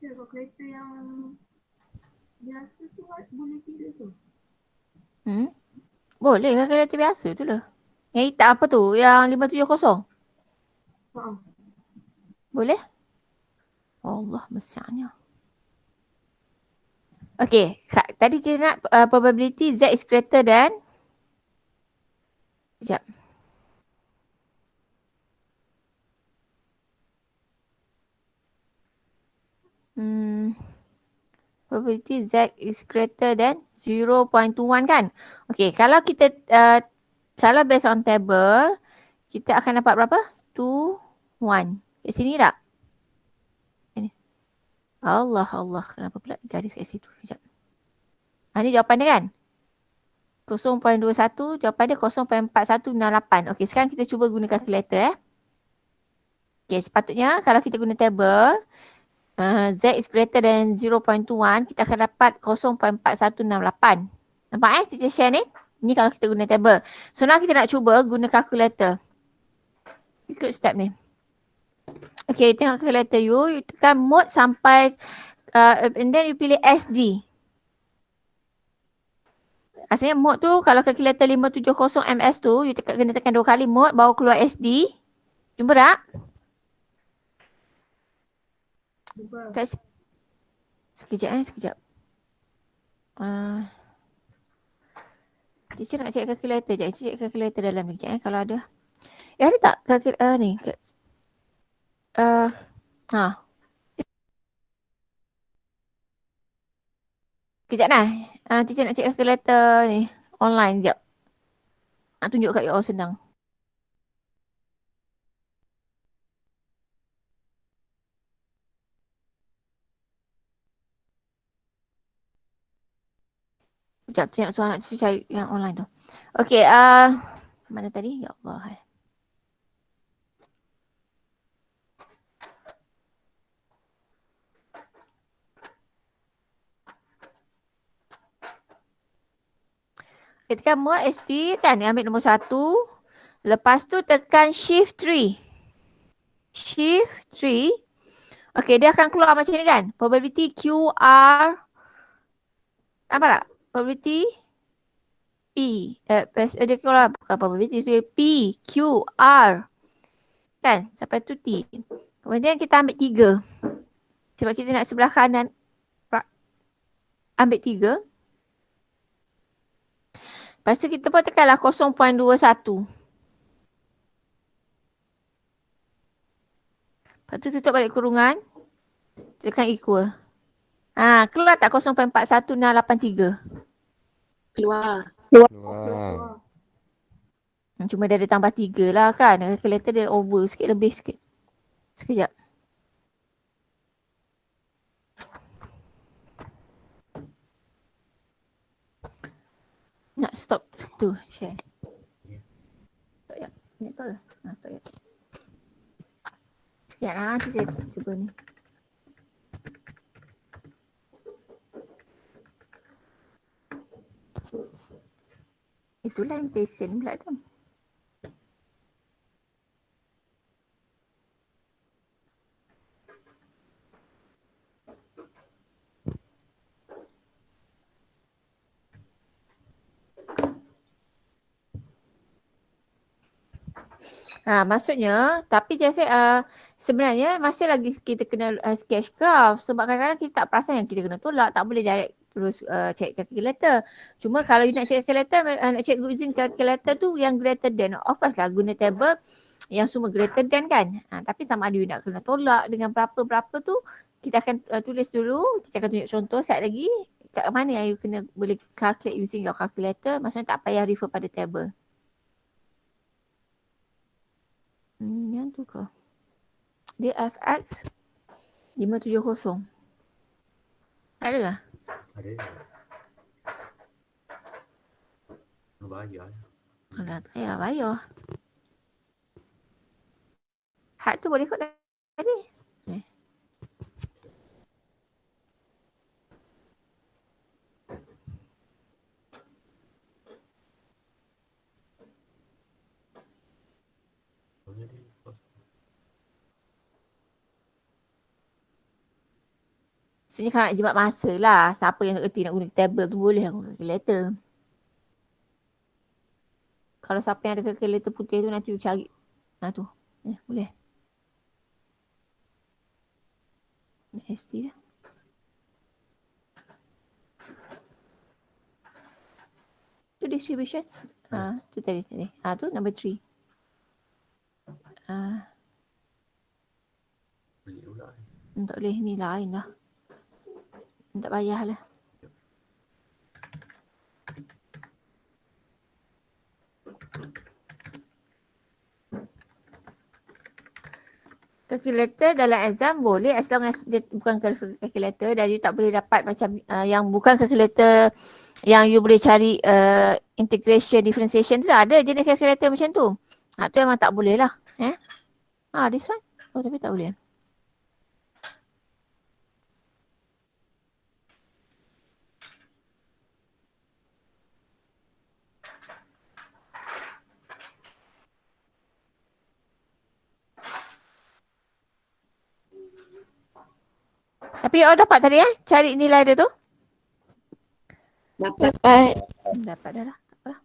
Kalkulator yang biasa tu boleh tidak tu? Boleh kalkulator biasa tu lah. Yang hitam apa tu? Yang 570? Haa. Boleh? Allah besarnya. Okay. Tadi kita nak probability Z is greater than. Sekejap. Probability Z is greater than 0.21 kan? Okay. Kalau kita kalau based on table, kita akan dapat berapa? 2, 1. Kat sini tak? Ini. Allah. Kenapa pula garis kat situ? Sekejap. Ini jawapan dia kan? 0.21, jawapan dia 0.4168. Okey, sekarang kita cuba guna kalkulator Okey, sepatutnya kalau kita guna table, Z is greater than 0.21, kita akan dapat 0.4168. Nampak teacher share ni? Ni kalau kita guna table. So now kita nak cuba guna kalkulator. Ikut step ni. Okey, tengok kalkulator you tekan mode sampai and then you pilih SD. Asalnya mode tu kalau kalkulator 570 ms tu you kena tekan 2 kali mode baru keluar SD. Jumpa tak? Jumpa. Sekejap. Teacher nak cek kalkulator je. Cek kalkulator dalam ni sekejap kalau ada. Ada tak kalkulator ni? Kejap lah. Teacher nak cek kalkulator ni. Online sekejap. Nak tunjuk kat you all senang. Sekejap, saya nak suruh anak cucu cari yang online tu. Okay, mana tadi? Ya Allah. Ketika mode SD kan, ambil nombor 1. Lepas tu tekan shift 3. Shift 3. Okay, dia akan keluar macam ni kan. Probability QR. Nampak tak? Probability P. Dia keluar bukan probability tu. P, Q, R. Kan? Sampai tu T. Kemudian kita ambil 3. Sebab kita nak sebelah kanan. Ambil 3. Lepas tu kita pun tekanlah 0.21. Lepas tu tutup balik kurungan. Tekan equal. Keluar tak 0.41683? Keluar. Cuma dia ada tambah 3 lah kan. Kalkulator dia over sikit, lebih sikit. Sekejap. Nak stop tu share. Tak ya. Ni tu lah. Tak ya. Sekejap lah. Nanti saya cuba ni. Itulah impatient pula tu. Maksudnya, tapi sebenarnya masih lagi kita kena sketch graph sebab kadang-kadang kita tak perasan yang kita kena tolak, tak boleh direct terus check calculator. Cuma kalau you nak check calculator, nak check using calculator tu yang greater than. Of course lah guna table yang semua greater than kan. Tapi sama ada you nak kena tolak dengan berapa-berapa tu, kita akan tulis dulu, kita akan tunjuk contoh sekejap lagi kat mana yang you kena boleh calculate using your calculator, maksudnya tak payah refer pada table. Yang tu ke? Dia FX 570. Ada ke? Ada. Bayar. Alah, tak payahlah bayar. Had tu boleh kot tadi. Maksudnya kalau nak jimat masa lah. Siapa yang erti nak guna table tu boleh lah guna calculator. Kalau siapa yang ada calculator putih tu nanti cari. Tu. Boleh. ST dah. Tu distributions. Tu tadi. Tu number 3. Boleh pula. Tak boleh. Ni lain lah. Tak payah lah. Calculator dalam exam boleh as long as dia bukan calculator dan you tak boleh dapat macam yang bukan calculator yang you boleh cari integration, differentiation tu ada jenis calculator macam tu. Tu memang tak boleh lah. This one. Tapi tak boleh. Tapi dapat tadi cari nilai dia tu? Dapat. Dapat dah lah. Tak apalah.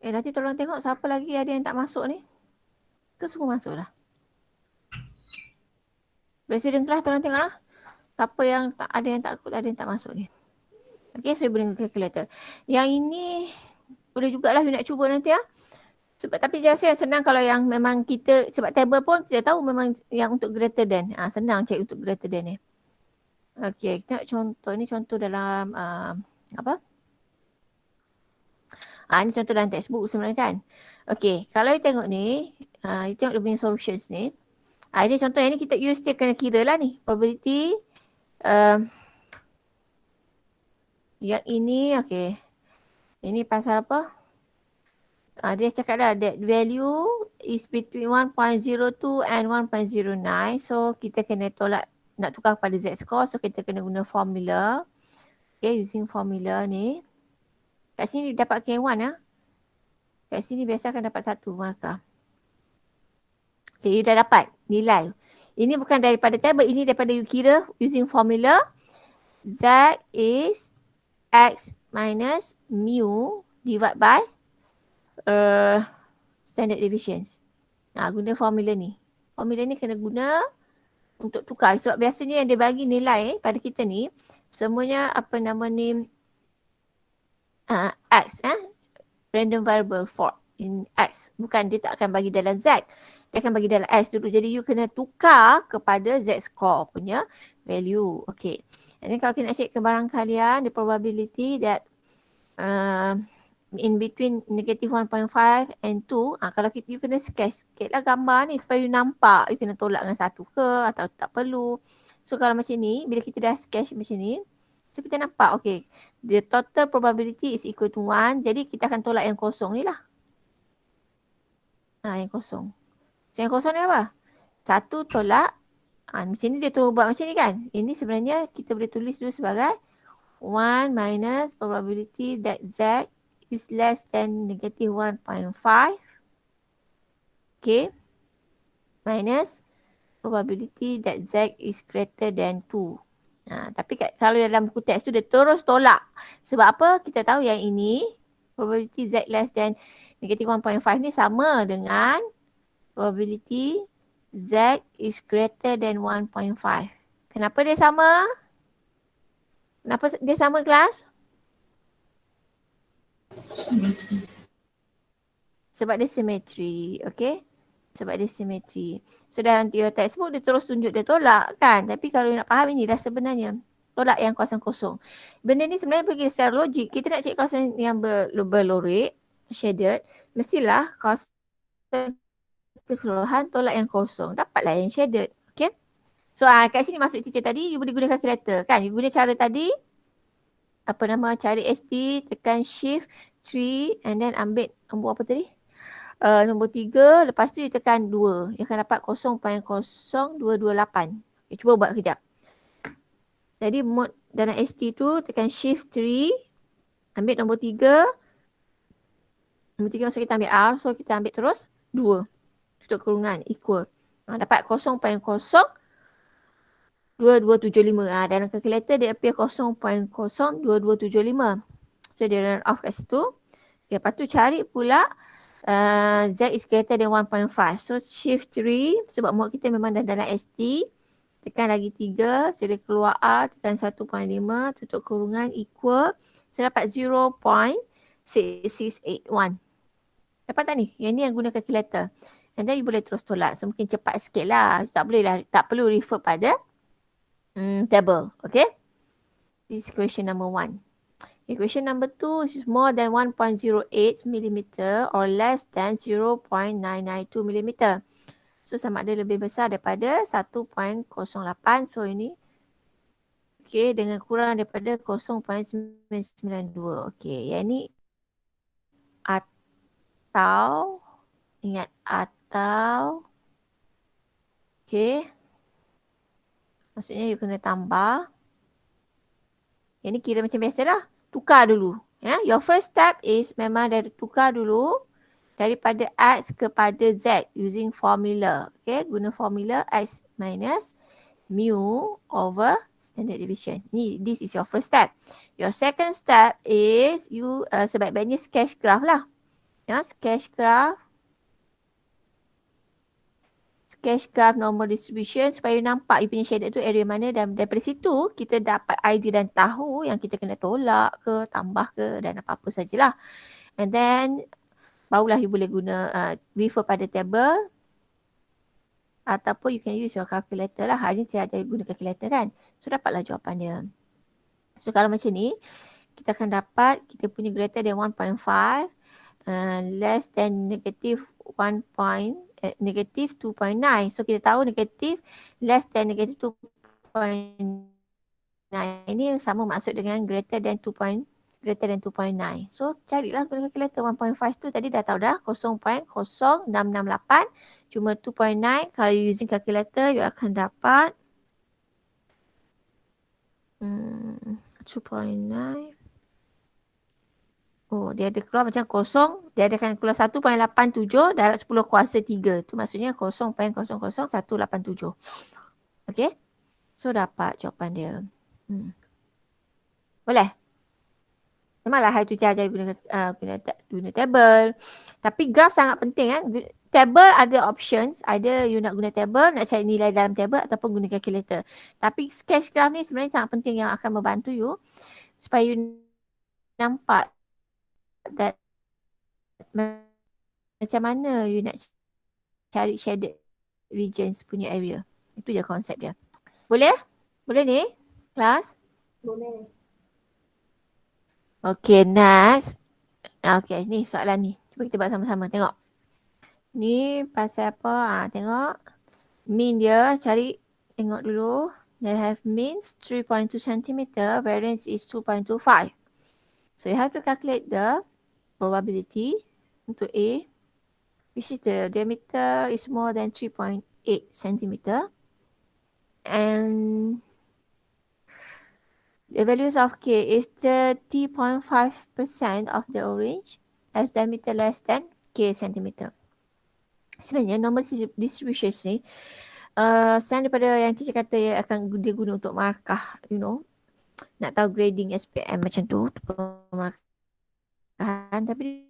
Nanti tolong tengok siapa lagi ada yang tak masuk ni. Ke semua masuk dah? Presiden kelas tolong tengok lah. Siapa yang tak ada yang tak masuk ni. Okay, so boleh guna calculator. Yang ini boleh jugalah you nak cuba nanti . Sebab tapi saya rasa yang senang kalau yang memang kita, sebab table pun kita tahu memang yang untuk greater than. Senang cek untuk greater than ni. Okay, kita nak contoh. Ni contoh dalam apa? Ni contoh dalam textbook sebenarnya kan. Okay, kalau you tengok ni, you tengok dia punya solutions ni. Ini contoh yang ni kita use dia kena kira lah ni. Probability. Yang ini, okay. Ini pasal apa? Dia cakap dah that value is between 1.02 and 1.09. So kita kena tolak, nak tukar pada z-score. So kita kena guna formula. Okay, using formula ni. Kat sini dapat K1 . Kat sini biasa akan dapat 1 markah. Okay, you dah dapat nilai. Ini bukan daripada table, ini daripada you kira using formula. Z is X minus mu divide by standard deviations. Guna formula ni. Formula ni kena guna untuk tukar. Sebab biasanya yang dia bagi nilai pada kita ni, semuanya apa nama ni, X. Random variable for in X. Bukan, dia tak akan bagi dalam Z. Dia akan bagi dalam X dulu. Jadi you kena tukar kepada Z-score punya value. Okay. And then kalau kita nak check barang kalian, the probability that in between negative 1.5 and 2, kalau you kena sketch sikit lah gambar ni supaya you nampak. You kena tolak dengan 1 ke atau tak perlu. So kalau macam ni, bila kita dah sketch macam ni, so kita nampak, okay, the total probability is equal to 1. Jadi kita akan tolak yang kosong ni lah. Yang kosong. So yang kosong ni apa? 1 tolak. Macam ni dia tu buat macam ni kan. Ini sebenarnya kita boleh tulis dulu sebagai 1 minus probability that Z is less than negative 1.5. Okay. Minus probability that Z is greater than 2. Tapi kalau dalam buku teks tu dia terus tolak. Sebab apa? Kita tahu yang ini probability Z less than negative 1.5 ni sama dengan probability Z is greater than 1.5. Kenapa dia sama? Kenapa dia sama kelas? Sebab dia simetri. Okay? Sebab dia simetri. So dalam teori textbook dia terus tunjuk dia tolak kan. Tapi kalau nak faham ini dah sebenarnya tolak yang kosong-kosong. Benda ni sebenarnya pergi secara logik. Kita nak cek kawasan yang berlorik, shaded. Mestilah kawasan keseluruhan tolak yang kosong. Dapatlah yang shaded. Okay. So kat sini masuk teacher tadi you boleh guna calculator kan. You guna cara tadi. Apa nama, cari ST, tekan shift 3 and then ambil nombor apa tadi? Nombor 3, lepas tu you tekan 2. You akan dapat 0.0228. Okay, cuba buat kejap. Jadi mode dalam ST tu tekan shift 3. Ambil nombor 3. Nombor 3 maksud kita ambil R. So kita ambil terus 2. Tutup kurungan equal. Dapat 0.02275. Dalam kalkulator dia appear 0.02275. So dia run off kat situ. Okay, lepas tu cari pula Z is greater than 1.5. So shift 3 sebab mod kita memang dah dalam ST. Tekan lagi 3, sila keluar R, tekan 1.5, tutup kurungan equal. So dapat 0.6681. Dapat tak ni? Yang ni yang guna calculator. And then you boleh terus tolak. So mungkin cepat sikit lah. Tak boleh lah, tak perlu refer pada table. Okay? This is question number 1. Okay, question number 2 is more than 1.08 mm or less than 0.992 mm. So sama ada lebih besar daripada 1.08. So ini okay, dengan kurang daripada 0.992. Okay, yang ni atau ingat atau okay. Maksudnya you kena tambah. Yang ni kira macam biasalah. Tukar dulu. Ya, your first step is memang dari tukar dulu. Daripada X kepada Z using formula. Okay, guna formula X minus mu over standard deviation. This is your first step. Your second step is you sebaik-baiknya sketch graph lah. Ya, sketch graph. Sketch graph normal distribution supaya you nampak you punya shaded tu area mana dan daripada situ kita dapat idea dan tahu yang kita kena tolak ke, tambah ke dan apa-apa sajalah. And then barulah you boleh guna refer pada table ataupun you can use your calculator lah. Hari ni saya ajar guna calculator kan. So dapatlah jawapan dia. So kalau macam ni kita akan dapat kita punya greater than 1.5 less than negative 2.9. So kita tahu negatif less than negative 2.9 ini sama maksud dengan greater than 2.9. So carilah guna calculator 1.5 tu tadi dah tahu dah 0.0668 cuma 2.9. Kalau using calculator you akan dapat 2.9. Oh, dia ada keluar macam kosong. Dia akan keluar 1.87 darab 10 kuasa 3. Tu maksudnya 0.00187. Okay. So dapat jawapan dia. Boleh? Memanglah hari tu saya ajar guna table. Tapi graph sangat penting kan. Table ada options. Either you nak guna table, nak cari nilai dalam table ataupun guna calculator. Tapi sketch graph ni sebenarnya sangat penting yang akan membantu you supaya you nampak that macam mana you nak cari shaded regions punya area. Itu je konsep dia. Boleh? Boleh ni? Kelas? Boleh. Okay, next. Okay, ni soalan ni. Cuba kita buat sama-sama. Tengok. Ni pasal apa? Tengok. Mean dia. Cari. Tengok dulu. They have means 3.2 cm. Variance is 2.25. So you have to calculate the probability untuk A. Which is the diameter is more than 3.8 cm. And the values of K is 30.5% of the orange has diameter less than K centimeter. Sebenarnya normal distribution ni selain daripada yang teacher kata yang akan dia guna untuk markah, you know, nak tahu grading SPM macam tu, pemarkahan, tapi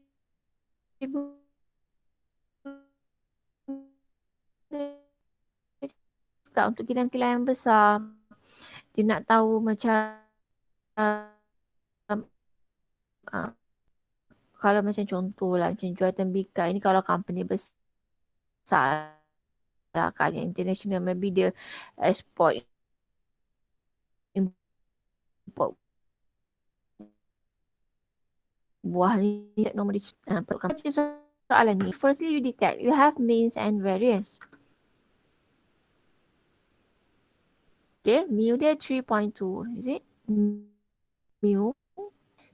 dia guna juga untuk kilang-kilang yang besar. Dia nak tahu macam kalau macam contoh lah macam jual tembikar ini kalau company besar lah kan yang international, maybe dia export import buah ni nombor macam soalan ni. Firstly you detect you have means and variance. Okay, mu dia 3.2 is it? Mu.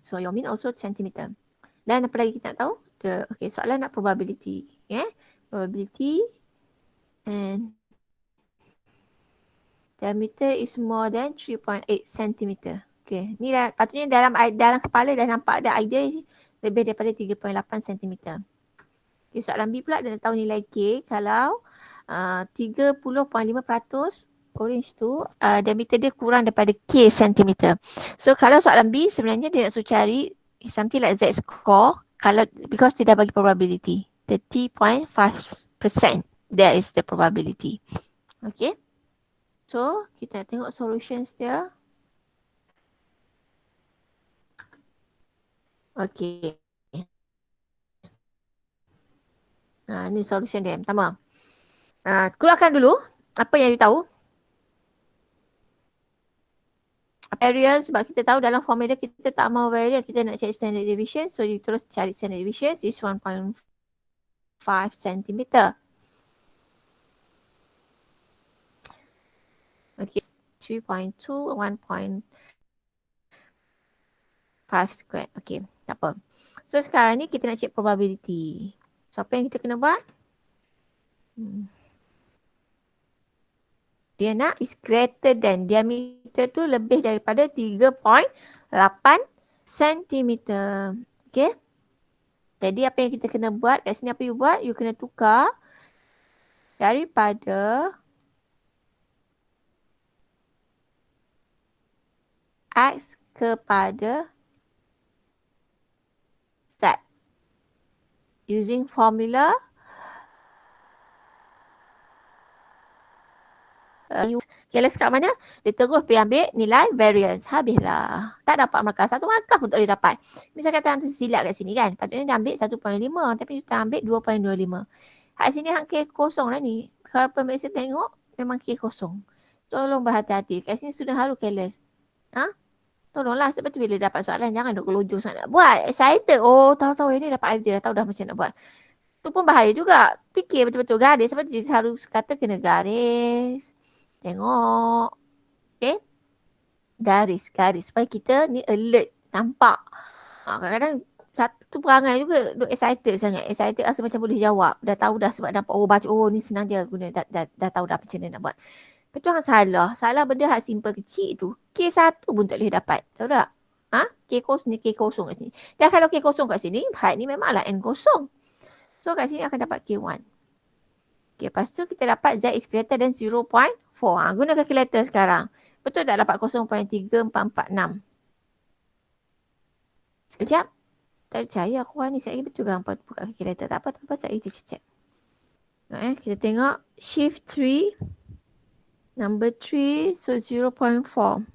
So your mean also centimeter. Dan apa lagi kita nak tahu? Okay, soalan nak probability. Yeah? Probability and diameter is more than 3.8 cm. Okay, ni dah, patutnya dalam kepala dah nampak ada idea lebih daripada 3.8 cm. Okay, soalan B pula dia nak tahu nilai K kalau 30.5% orange tu diameter dia kurang daripada K cm. So kalau soalan B sebenarnya dia nak suruh cari something like Z score kalau because dia dah bagi probability 30.5%. That is the probability. Okay. So kita tengok solutions dia. Okay. Ni solution dia. Pertama. Keluarkan dulu apa yang you tahu. Variance sebab kita tahu dalam formula kita tak mahu variance, kita nak cari standard deviation. So you terus cari standard deviation is 1.5 cm. Okay, 3.2, 1.5 square. Okay, tak apa. So sekarang ni kita nak cek probability. So apa yang kita kena buat? Dia nak is greater than, diameter tu lebih daripada 3.8 cm. Okay. Jadi apa yang kita kena buat kat sini, apa you buat? You kena tukar daripada X kepada Z using formula Kelas kat mana? Dia terus pergi ambil nilai variance. Habislah. Tak dapat markah. 1 markah pun tak boleh dapat. Misal kata hang tersilap kat sini kan. Patutnya dia ambil 1.5 tapi kita ambil 2.25. Kat sini hang K kosong lah ni. Kalau pemeriksa tengok memang K kosong. Tolong berhati-hati. Kat sini sudah harus careless. Tolonglah sebab tu bila dapat soalan jangan duk kelojong sangat nak buat. Excited. Oh tahu-tahu ini dapat idea dah tahu dah macam nak buat. Tu pun bahaya juga. Fikir betul-betul garis. Sebab tu harus kata kena garis. Tengok. Okay. Garis. Supaya kita ni alert. Nampak. Kadang-kadang satu perangai juga duk excited sangat. Excited rasa macam boleh jawab. Dah tahu dah sebab nampak. Oh baca. Oh ni senang je guna. Dah tahu dah macam mana nak buat. Betul hang salah. Salah benda hak simple kecil tu. K1 pun tak boleh dapat. Tahu tak? K kosong ni K kosong kat sini. Dan kalau K kosong kat sini. Had ni memanglah N kosong. So kat sini akan dapat K1. Okay, lepas tu kita dapat Z is greater than 0.4. Guna calculator sekarang. Betul tak dapat 0.3446? Sekejap. Tak percaya aku ni. Saya betul ke hampa buka calculator? Tak apa. Saya kita check. Kita tengok shift 3. Number 3. So 0.4.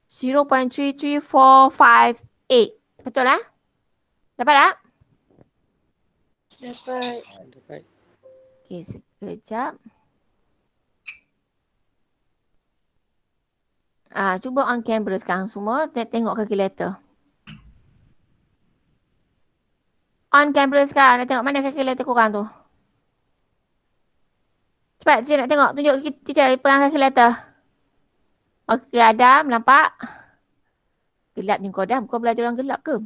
0.33458. Betul lah? Dapat tak? Dapat. Okay, sekejap. Cuba on camera sekarang semua. Tengok calculator. On camera sekarang. Nak tengok mana calculator korang tu. Cepat, saya nak tengok. Tunjuk teacher pegang calculator. Okay, Adam. Nampak? Gelap ni kau dah. Kau belajar orang gelap ke?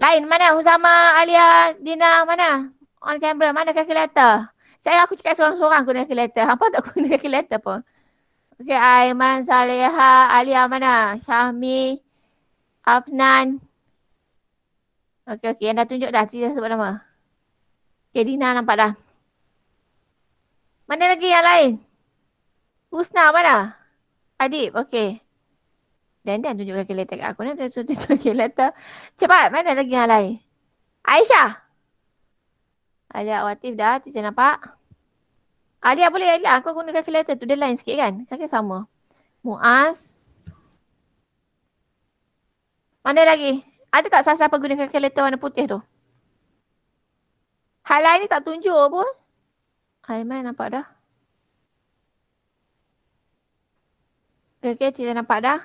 Lain mana? Huzama, Alia, Dina, mana? On camera, mana calculator? Aku cakap seorang-seorang guna calculator. Hampa tak guna calculator pun. Okay, Aiman, Saleha, Alia mana? Syahmi, Afnan. Okay, yang dah tunjuk dah. Tidak sebut nama. Okay, Dina nampak dah. Mana lagi yang lain? Husna mana? Adib, okay. Dan tunjuk calculator kat aku. Dan tunjuk calculator. Cepat, mana lagi yang lain? Aisyah. Alia Watif dah, teacher nampak? Alia boleh, Alia. Aku guna calculator tu. Dia lain sikit kan? Kan sama. Muaz. Mana lagi? Ada tak siapa guna kalkulator warna putih tu? Hal lain ni tak tunjuk pun. Aiman nampak dah. Okay, kita nampak dah.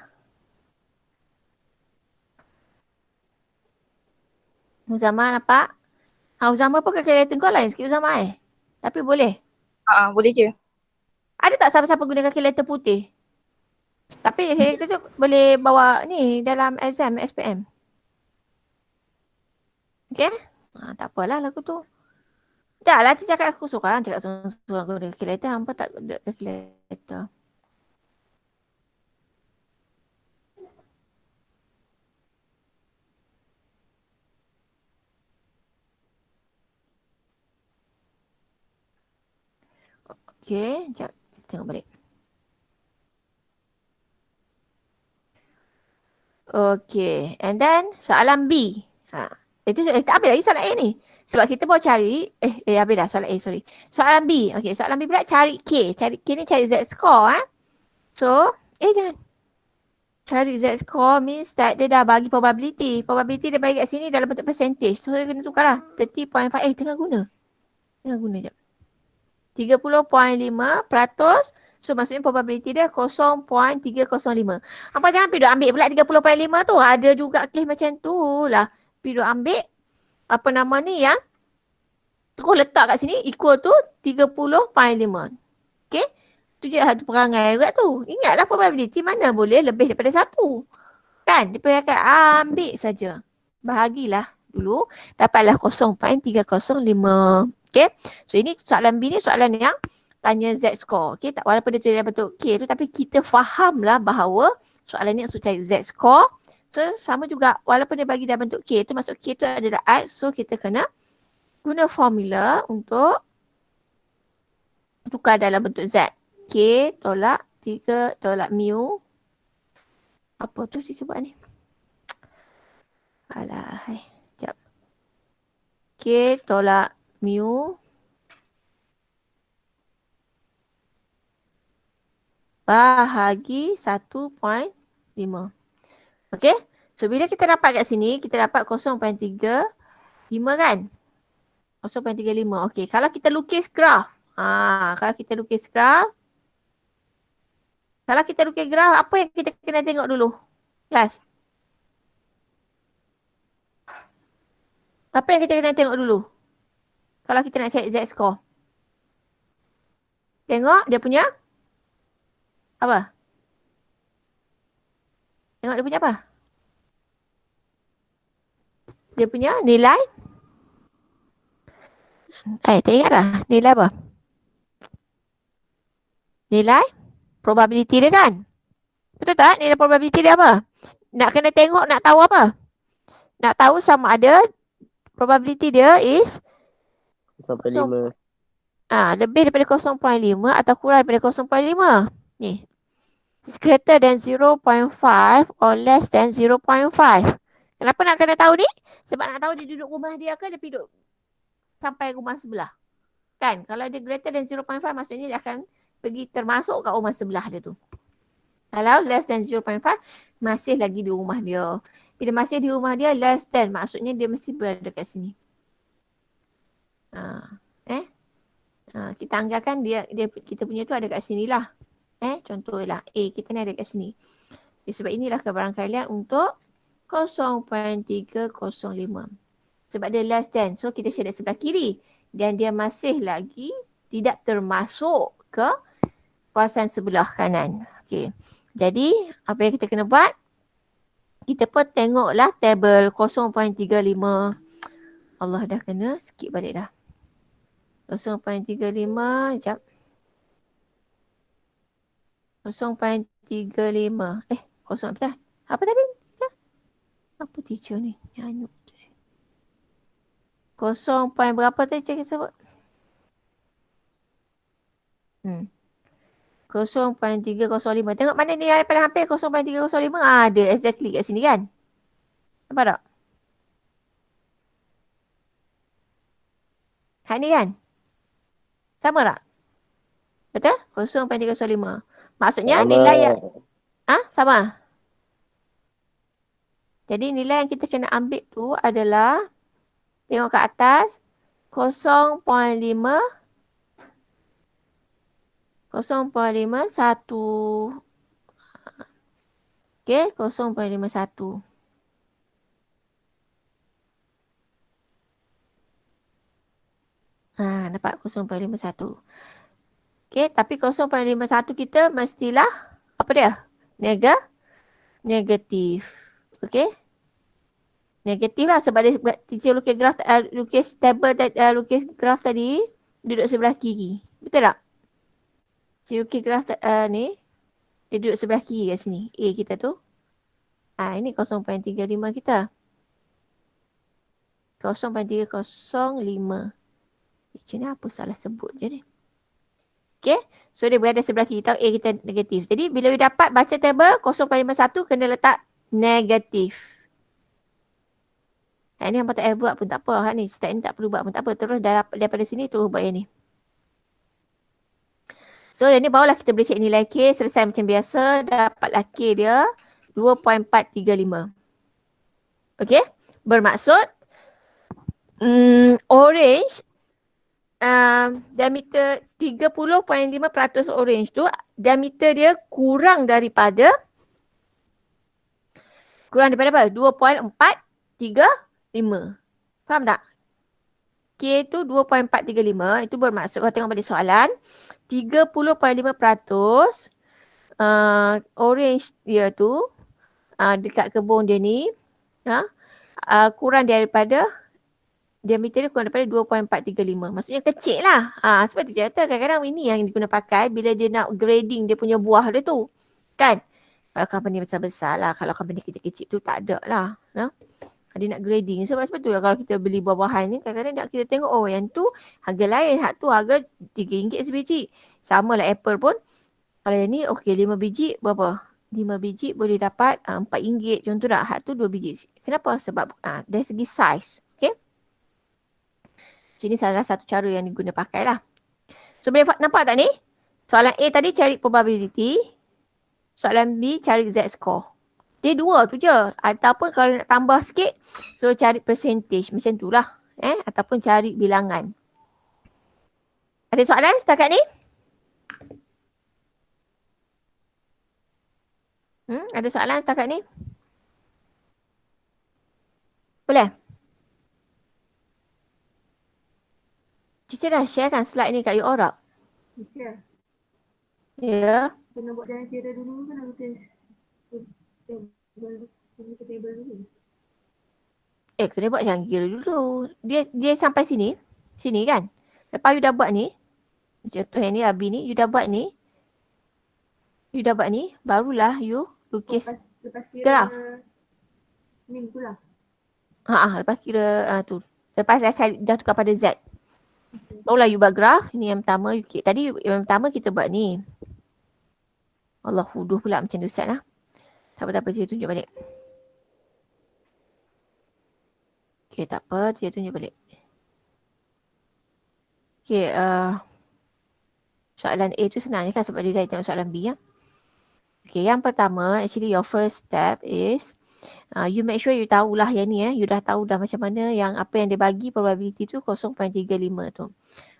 Uzama nampak? Uzama pun kalkulator kau lain sikit Uzama Tapi boleh. Boleh je. Ada tak siapa-siapa guna kalkulator putih? Tapi kita tu boleh bawa ni dalam exam SPM. Okay? Tak apalah lagu tu. Tak lah, cakap aku suka cakap seorang-seorang guna calculator. Hampa tak guna calculator. Okay, sekejap. Kita tengok balik. Okay, and then soalan B. Itu tak habis lagi soalan A ni. Sebab kita baru cari, habis dah soalan A, sorry. Soalan B, okay, soalan B pula cari K. Cari K ni cari Z score. So, jangan. Cari Z score means that dia dah bagi probability. Probability dia bagi kat sini dalam bentuk percentage. So, dia kena tukar lah. 30.5, tengah guna. Tengah guna je. 30.5%. So maksudnya probability dia 0.305. Hampa jangan pergi ambil pula 30.5 tu. Ada juga kes macam tu lah. Pergi ambil apa nama ni yang terus letak kat sini equal to 30.5. Okay. Tu je satu perangai juga tu. Ingatlah probability mana boleh lebih daripada 1. Kan? Dia akan ambil saja. Bahagilah dulu. Dapatlah 0.305. Okay. So ini soalan B ni soalan yang tanya Z score. Okay. Tak, walaupun dia tulis dalam bentuk K tu, tapi kita fahamlah bahawa soalan ni maksud cari Z score. So sama juga walaupun dia bagi dalam bentuk K tu, maksud K tu adalah X. So kita kena guna formula untuk tukar dalam bentuk Z. K tolak 3 tolak mu. Apa tu dia sebut ni? Alah, sekejap. K tolak mu bahagi 1.5. Okay. So bila kita dapat kat sini, kita dapat 0.35 kan? 0.35. Okay. Kalau kita lukis graf. Kalau kita lukis graf. Apa yang kita kena tengok dulu? Kelas. Apa yang kita kena tengok dulu? Kalau kita nak cari Z score. Tengok dia punya apa? Tengok dia punya apa? Dia punya nilai. Tak ingat dah. Nilai apa? Nilai probability dia kan? Betul tak? Nilai probability dia apa? Nak kena tengok, nak tahu apa? Nak tahu sama ada probability dia is 0.5. lebih daripada 0.5 atau kurang daripada 0.5. Ni. It's greater than 0.5 or less than 0.5. Kenapa nak kena tahu ni? Sebab nak tahu dia duduk rumah dia ke dia duduk sampai rumah sebelah. Kan? Kalau dia greater than 0.5 maksudnya dia akan pergi termasuk kat rumah sebelah dia tu. Kalau less than 0.5 masih lagi di rumah dia. Bila masih di rumah dia less than maksudnya dia mesti berada kat sini. Kita anggarkan dia kita punya tu ada kat sini lah. Contohlah A kita ni ada kat sini. Sebab inilah kebarangkalian untuk 0.305. Sebab dia less than. So kita shade sebelah kiri. Dan dia masih lagi tidak termasuk ke kawasan sebelah kanan. Okay. Jadi apa yang kita kena buat? Kita pun tengoklah tabel 0.35. Allah dah kena skip balik dah. 0.35. Sekejap. 0.35. Apa tadi? Apa teacher ni? Nyanyuk. 0. berapa tadi kita sebut? 0.305. Tengok mana nilai paling hampir 0.305. Ada exactly kat sini kan? Nampak tak? Hak ni kan? Sama tak? Betul? 0.305. Maksudnya nilai yang sama. Jadi nilai yang kita kena ambil tu adalah tengok kat atas 0.5 0.51. Okay, 0.51. Dapat 0.51. Okay, tapi 0.51 kita mestilah apa dia? Negatif. Okay. Negatif lah sebab dia teacher lukis graf, lukis table, lukis graf tadi duduk sebelah kiri. Betul tak? Teacher lukis graf ni dia duduk sebelah kiri kat sini. A kita tu. Ini 0.35 kita. 0.305. Teacher ni apa salah sebut je ni? Okay. So dia berada sebelah kiri. Tahu A kita negatif. Jadi bila you dapat baca table 0.51 kena letak negatif. Ini yang tak payah buat pun tak apa. Ni step ni tak perlu buat pun tak apa. Terus daripada sini terus buat yang ni. So yang ni barulah kita boleh cek nilai K. Selesai macam biasa. Dapatlah K dia 2.435. Okay. Bermaksud orange diameter 30.5% orange tu diameter dia kurang daripada apa? 2.435. Faham tak? K tu 2.435. Itu bermaksud kalau tengok pada soalan 30.5% orange dia tu dekat kebun dia ni kurang daripada diameter dia kurang daripada 2.435. Maksudnya kecil lah. Sebab tu saya kata kadang-kadang ini yang diguna pakai bila dia nak grading dia punya buah dia tu. Kan? Kalau company besar-besar lah. Kalau company kecil-kecil tu tak ada lah. Dia nak grading. Sebab tu lah kalau kita beli buah-buahan ni kadang-kadang nak kita tengok yang tu harga lain. Hak tu harga RM3 sebiji. Sama lah Apple pun. Kalau yang ni okey 5 biji berapa? 5 biji boleh dapat RM4 contoh tak. Hak tu 2 biji. Kenapa? Sebab dari segi size. Okay? So, ini salah satu cara yang diguna pakai lah. So, boleh nampak tak ni? Soalan A tadi cari probability. Soalan B cari Z-score. Dia dua tu je. Ataupun kalau nak tambah sikit, so cari percentage. Macam tu lah. Ataupun cari bilangan. Ada soalan setakat ni? Ada soalan setakat ni? Boleh? Teacher dah share kan slide ni kat you all tak? Teacher, Ya. kena buat jalan kira dulu kan harus table dulu. Kena buat jangan kira dulu. Dia sampai sini. Sini kan? Lepas you dah buat ni. Contoh yang ni Abi ni. You dah buat ni. Barulah you lukis Lepas graf. kira ni tu lah. Lepas kira tu. Lepas dah tukar pada Z. Barulah you buat graf. Ini yang pertama. Tadi yang pertama kita buat ni. Allah huduh pula macam tu Ustaz lah. Tak apa, dia tunjuk balik. Okay, tak apa. Dia tunjuk balik. Okay, soalan A tu senang je kan sebab dia dah tengok soalan B ya. Okay, yang pertama, actually your first step is you make sure you tahulah yang ni you dah tahu dah macam mana yang apa yang dia bagi probability tu 0.35 tu.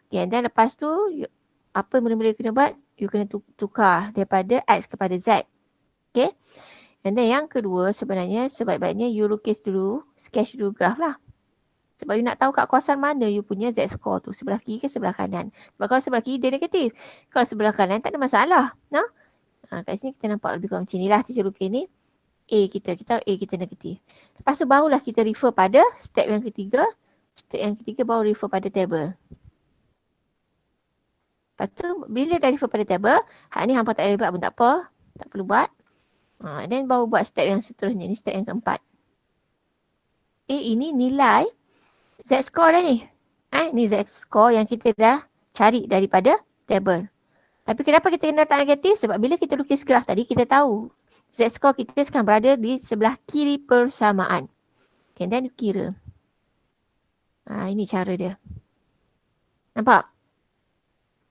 Okay, and then lepas tu apa mula-mula you kena buat? You kena tukar daripada X kepada Z. Okay. And then yang kedua sebenarnya sebaik-baiknya you lukis dulu, sketch dulu graf lah. Sebab you nak tahu kat kawasan mana you punya Z-score tu. Sebelah kiri ke sebelah kanan. Sebab kalau sebelah kiri dia negatif. Kalau sebelah kanan tak ada masalah. Kat sini kita nampak lebih kurang macam ni lah. Teacher lukis ni. Kita tahu A kita negatif. Lepas tu barulah kita refer pada step yang ketiga. Step yang ketiga baru refer pada table. Lepas tu bila dah refer pada table. Hak ni hampa tak boleh buat pun tak apa. Tak perlu buat. And then baru buat step yang seterusnya. Ni step yang keempat. Ini nilai Z-score dah ni. Ni Z-score yang kita dah cari daripada table. Tapi kenapa kita kena letak negatif? Sebab bila kita lukis graf tadi, kita tahu Z-score kita sekarang berada di sebelah kiri persamaan. Okay, then kira. Ini cara dia. Nampak?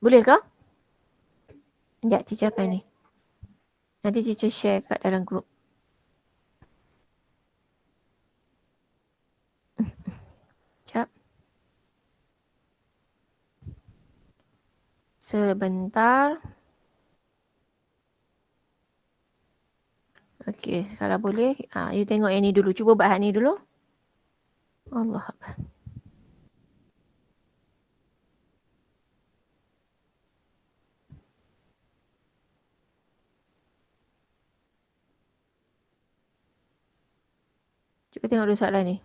Boleh ke? Sekejap, teacher akan ni. Nanti teacher share kat dalam group. Sekejap. Sebentar. Okey, kalau boleh, you tengok yang ni dulu. Cuba buat ni dulu. Allah Akbar. Cuba tengok dulu soalan ni.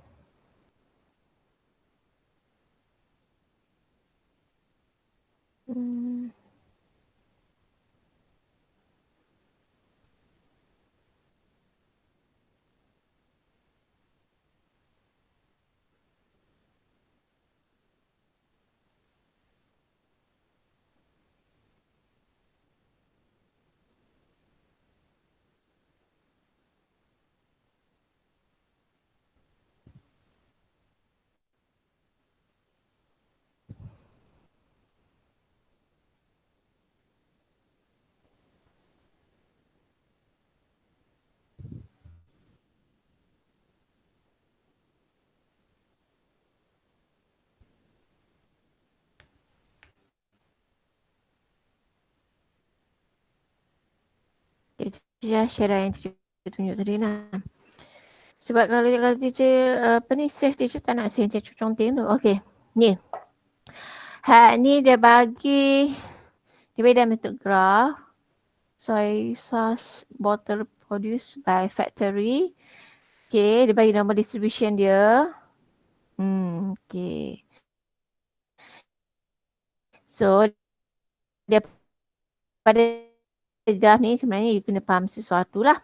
Teacher share yang teacher tunjuk tadi lah. Sebab kalau teacher apa ni save teacher tak nak save teacher conteng tu. Okey. Ni. Ni dia bagi dalam bentuk graph. Soy sauce bottle produced by factory. Okay, dia bagi nombor distribution dia. Okay. So, dia pada graph ni sebenarnya you kena faham sesuatu lah.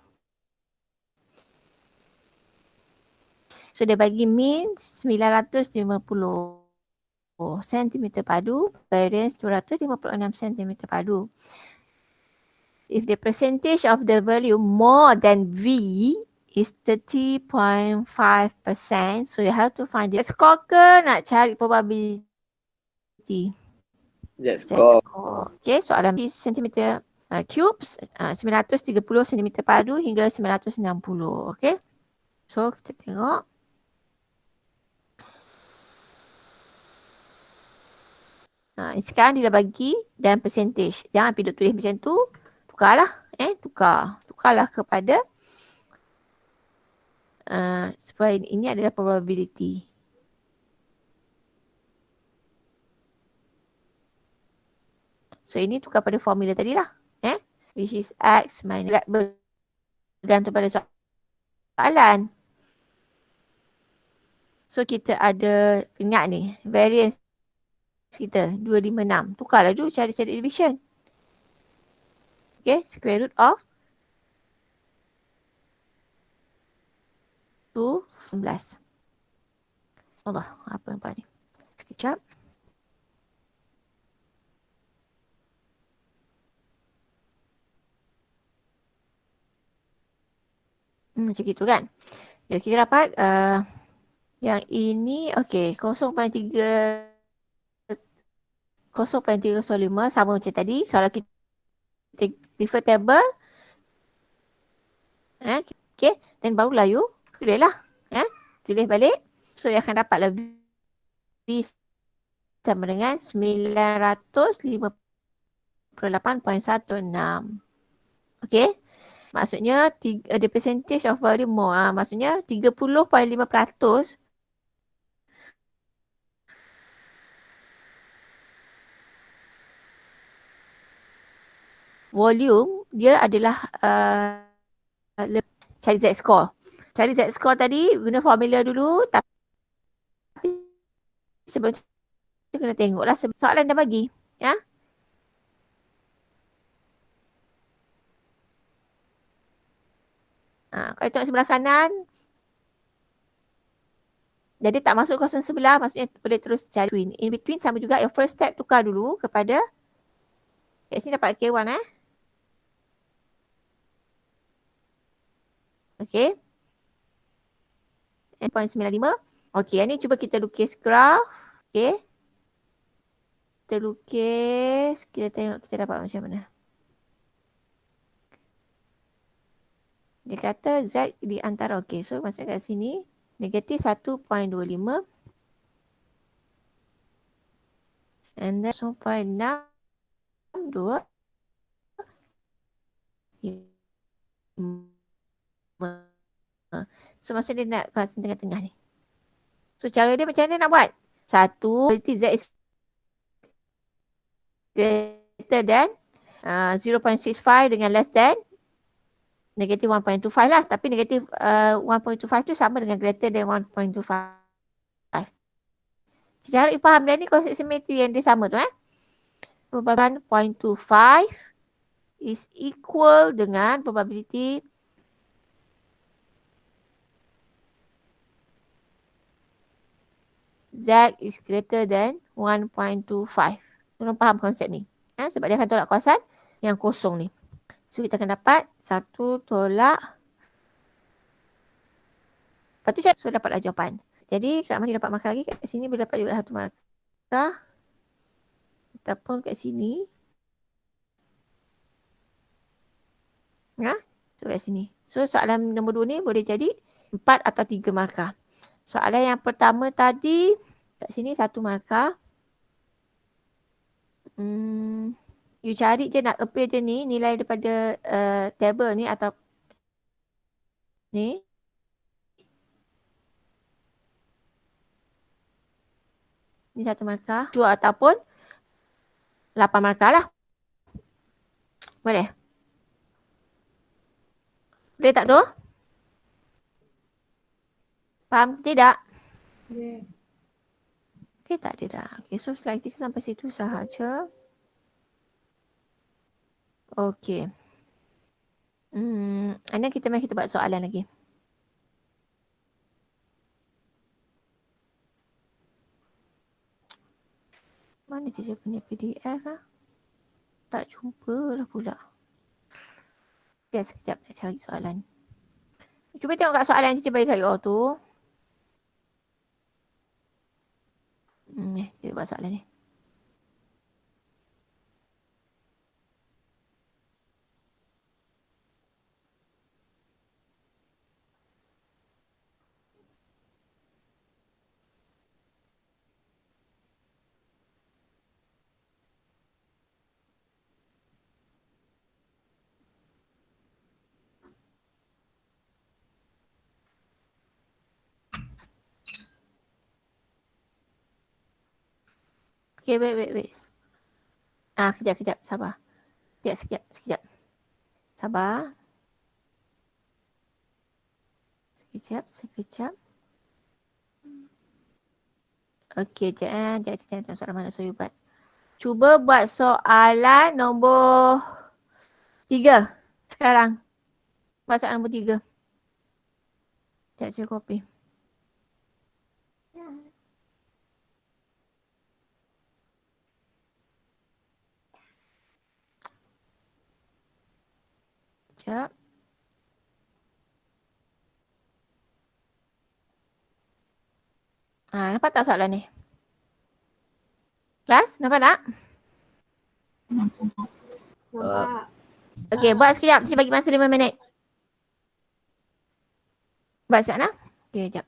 So, dia bagi mean 950 cm padu, variance 256 cm padu. If the percentage of the value more than V is 30.5%, so you have to find the score ke nak cari probability? Z-score. Okay, soalan cm cubes 930 cm padu hingga 960. Okay, so kita tengok. Sekarang dia dah bagi dalam percentage. Jangan pergi duk tulis macam tu. Tukarlah. Tukarlah kepada supaya ini adalah probability. So ini tukar pada formula tadi lah. Which is X minus bergantung pada soalan. So kita ada, ingat ni, variance kita 256. Tukarlah dulu cari standard deviation. Okay, square root of 211. Allah, apa nampak ni? Sekejap. Macam gitu kan. Ya, kita dapat yang ini, okay, 0.305 sama macam tadi. Kalau kita refer table, okay, dan barulah you tulis lah. Tulis balik. So, you akan dapatlah V sama dengan 958.16. Okay. Maksudnya the percentage of value more. Maksudnya 30.5% volume dia adalah cari Z-score. Cari Z-score tadi guna formula dulu, tapi sebelum tu kena tengoklah soalan dah bagi. Ya. Kalau tengok sebelah kanan, jadi tak masuk kosong sebelah, maksudnya boleh terus cari between. In between sama juga, your first step tukar dulu kepada, kat sini dapat K1 Okay. 0.95. Okay, yang ni cuba kita lukis graph. Okay. Kita lukis, kita tengok kita dapat macam mana. Dia kata Z di antara, okay, so maksudnya kat sini negatif 1.25 and then 0.62. So maksudnya dia nak kat tengah-tengah ni. So cara dia macam mana nak buat? Satu, probability Z is greater than 0.65 dengan less than negatif 1.25 lah. Tapi negatif 1.25 tu sama dengan greater than 1.25. Cara you faham dah ni konsep simetri yang dia sama tu. Probability 1.25 is equal dengan probability Z is greater than 1.25. Tolong faham konsep ni. Sebab dia akan tolak kawasan yang kosong ni. So kita akan dapat 1 tolak. Lepas tu so dapatlah jawapan. Jadi Kak Mani dapat markah lagi. Kat sini boleh dapat juga 1 markah. Ataupun kat sini. So kat sini. So soalan nombor 2 ni boleh jadi 4 atau 3 markah. Soalan yang pertama tadi kat sini 1 markah. You cari je nak appeal je ni nilai daripada table ni atau ni. Ni 1 markah. 7 ataupun 8 markah lah. Boleh? Boleh tak tu? Faham tidak? Boleh. Okay, tak ada dah. Okay, so slide kita sampai situ sahaja. Okay. And then kita buat soalan lagi. Mana teacher punya PDF lah? Tak jumpa lah pula. Okay, sekejap nak cari soalan. Cuba tengok kat soalan yang teacher bagi kat you all tu. Kita buat soalan ni. Okay, wait. Kejap. Sabar. Sekejap. Sabar. Sekejap. Okay, jangan tengok soalan mana so you buat. Cuba buat soalan nombor 3 sekarang. Buat soalan nombor 3. Sekejap saya copy. Sekejap. Nampak tak soalan ni? Kelas, nampak tak? Nampak. Okay, buat sekejap. Saya bagi masa 5 minit. Buat sekejap nak? Okay, sekejap.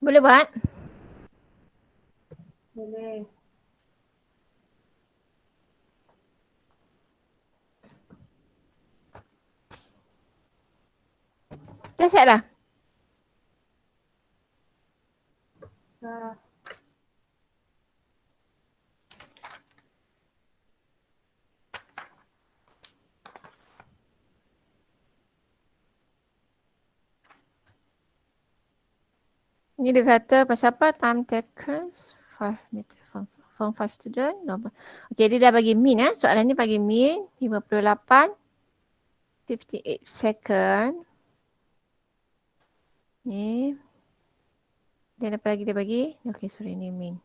Boleh buat? Boleh. Dah siap dah? Dah. Ni dia kata pasal apa? Time taken 5 minutes from 5 student. Okay, dia dah bagi min soalan ni bagi min 58 58 second. Ni. Dan apa lagi dia bagi? Okay, sorry ni min.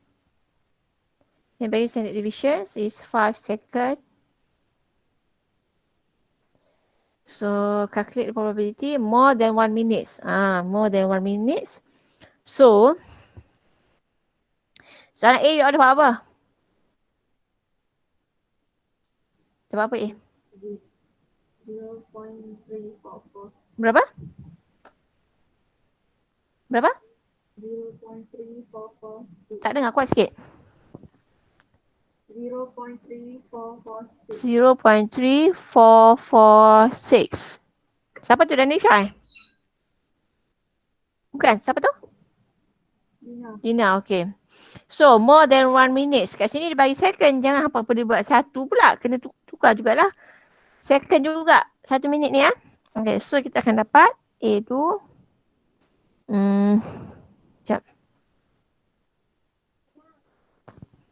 Yang bagi standard deviation is 5 second. So calculate the probability more than 1 minute. More than 1 minute. So soalan A you ada dapat apa? Dapat apa A? 0.344. Berapa? Berapa? 0.3446. Tak dengar, kuat sikit. 0.3446. 0.3446. Siapa tu Danisha? Bukan, siapa tu? Dina. Dina, okay. So, more than 1 minute. Kat sini dia bagi second. Jangan apa-apa dia buat satu pula. Kena tukar jugalah. Second juga. 1 minit ni Okay, so kita akan dapat A tu.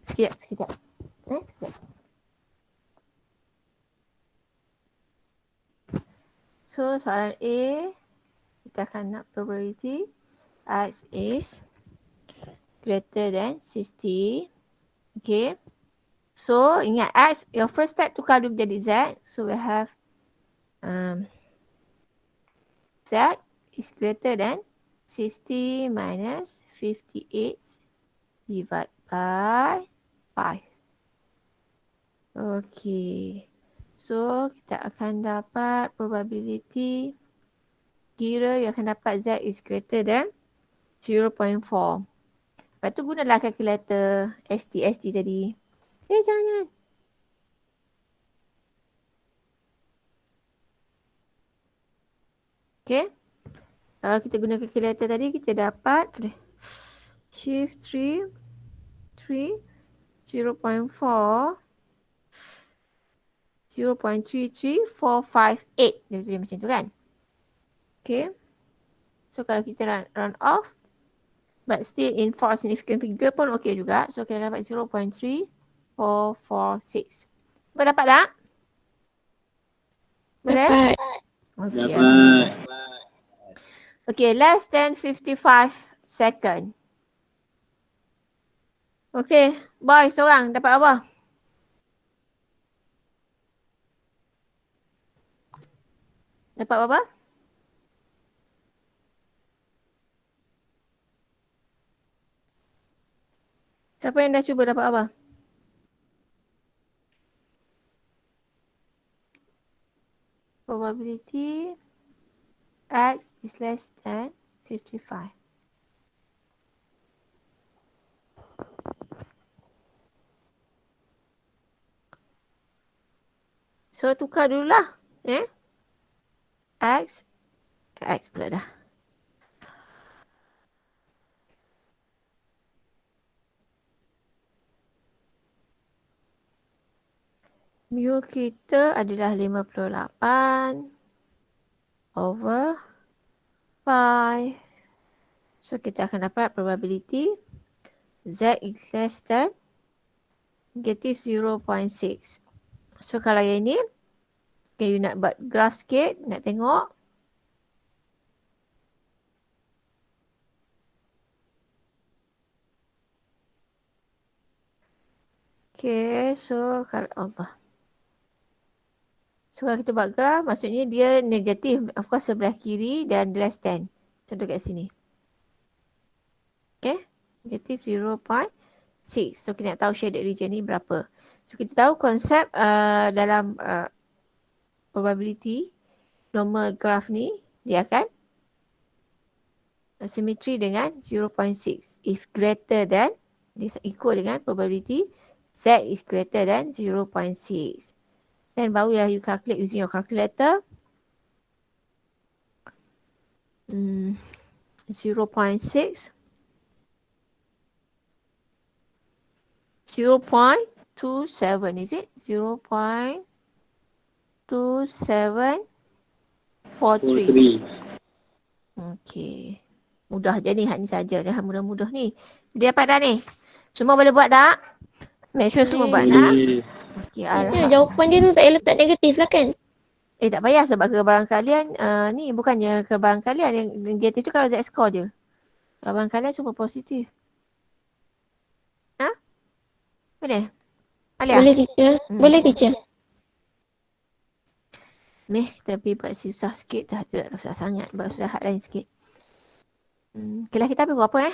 Sekejap. Sekejap. Sekejap. So, soalan A. Kita akan nak probability. X is greater than 60. Okay. So, ingat X, your first step tukar dulu jadi Z. So, we have Z is greater than 60 minus 58 divided by 5. Okay. So, kita akan dapat probability. Kira you akan dapat Z is greater than 0.4. Lepas tu gunalah calculator ST tadi. Jangan. Okay. Kalau kita guna calculator tadi, kita dapat shift 3, 0.4, 0.33458. Dia macam tu kan? Okay. So kalau kita run off, but still in 4 significant figure pun okay juga. So kita dapat 0.3446. Dapat tak? Boleh? Dapat. Okay. Dapat. Okay, less than 55 second. Okay, boy seorang dapat apa? Dapat apa? Siapa yang dah cuba dapat apa? Probability X is less than 55. So tukar dululah. X pula dah. Mu kita adalah 58 over 5. So kita akan dapat probability Z is less than negative 0.6. So kalau yang ni, okay, you nak buat graph sikit, nak tengok. Okay, so kalau Allah. So kalau kita buat graph, maksudnya dia negatif. Of course sebelah kiri dan less than. Contoh kat sini. Okay. Negatif 0.6. So kita nak tahu shaded region ni berapa. So kita tahu konsep dalam probability normal graph ni dia akan symmetry dengan 0.6. If greater than, this equal dengan probability Z is greater than 0.6. Then barulah you calculate using your calculator. 0.6, 0.27, is it? 0.2743. Okay. Mudah je ni, hak ni saja. Dah mudah-mudah ni. Dia dapat dah ni? Semua boleh buat tak? Make sure semua buat tak? Okay, Itu jawapan dia tu tak payah letak negatif lah kan? tak payah sebab kebarangkalian ni bukannya kebarangkalian yang negatif tu kalau Z score je. Kebarangkalian semua positif. Ha? Boleh? Alia? Boleh teacher. Boleh teacher. Meh, tapi buat susah sikit dah. Tak susah sangat. Buat susah hak lain sikit. Kelas kita habis pukul apa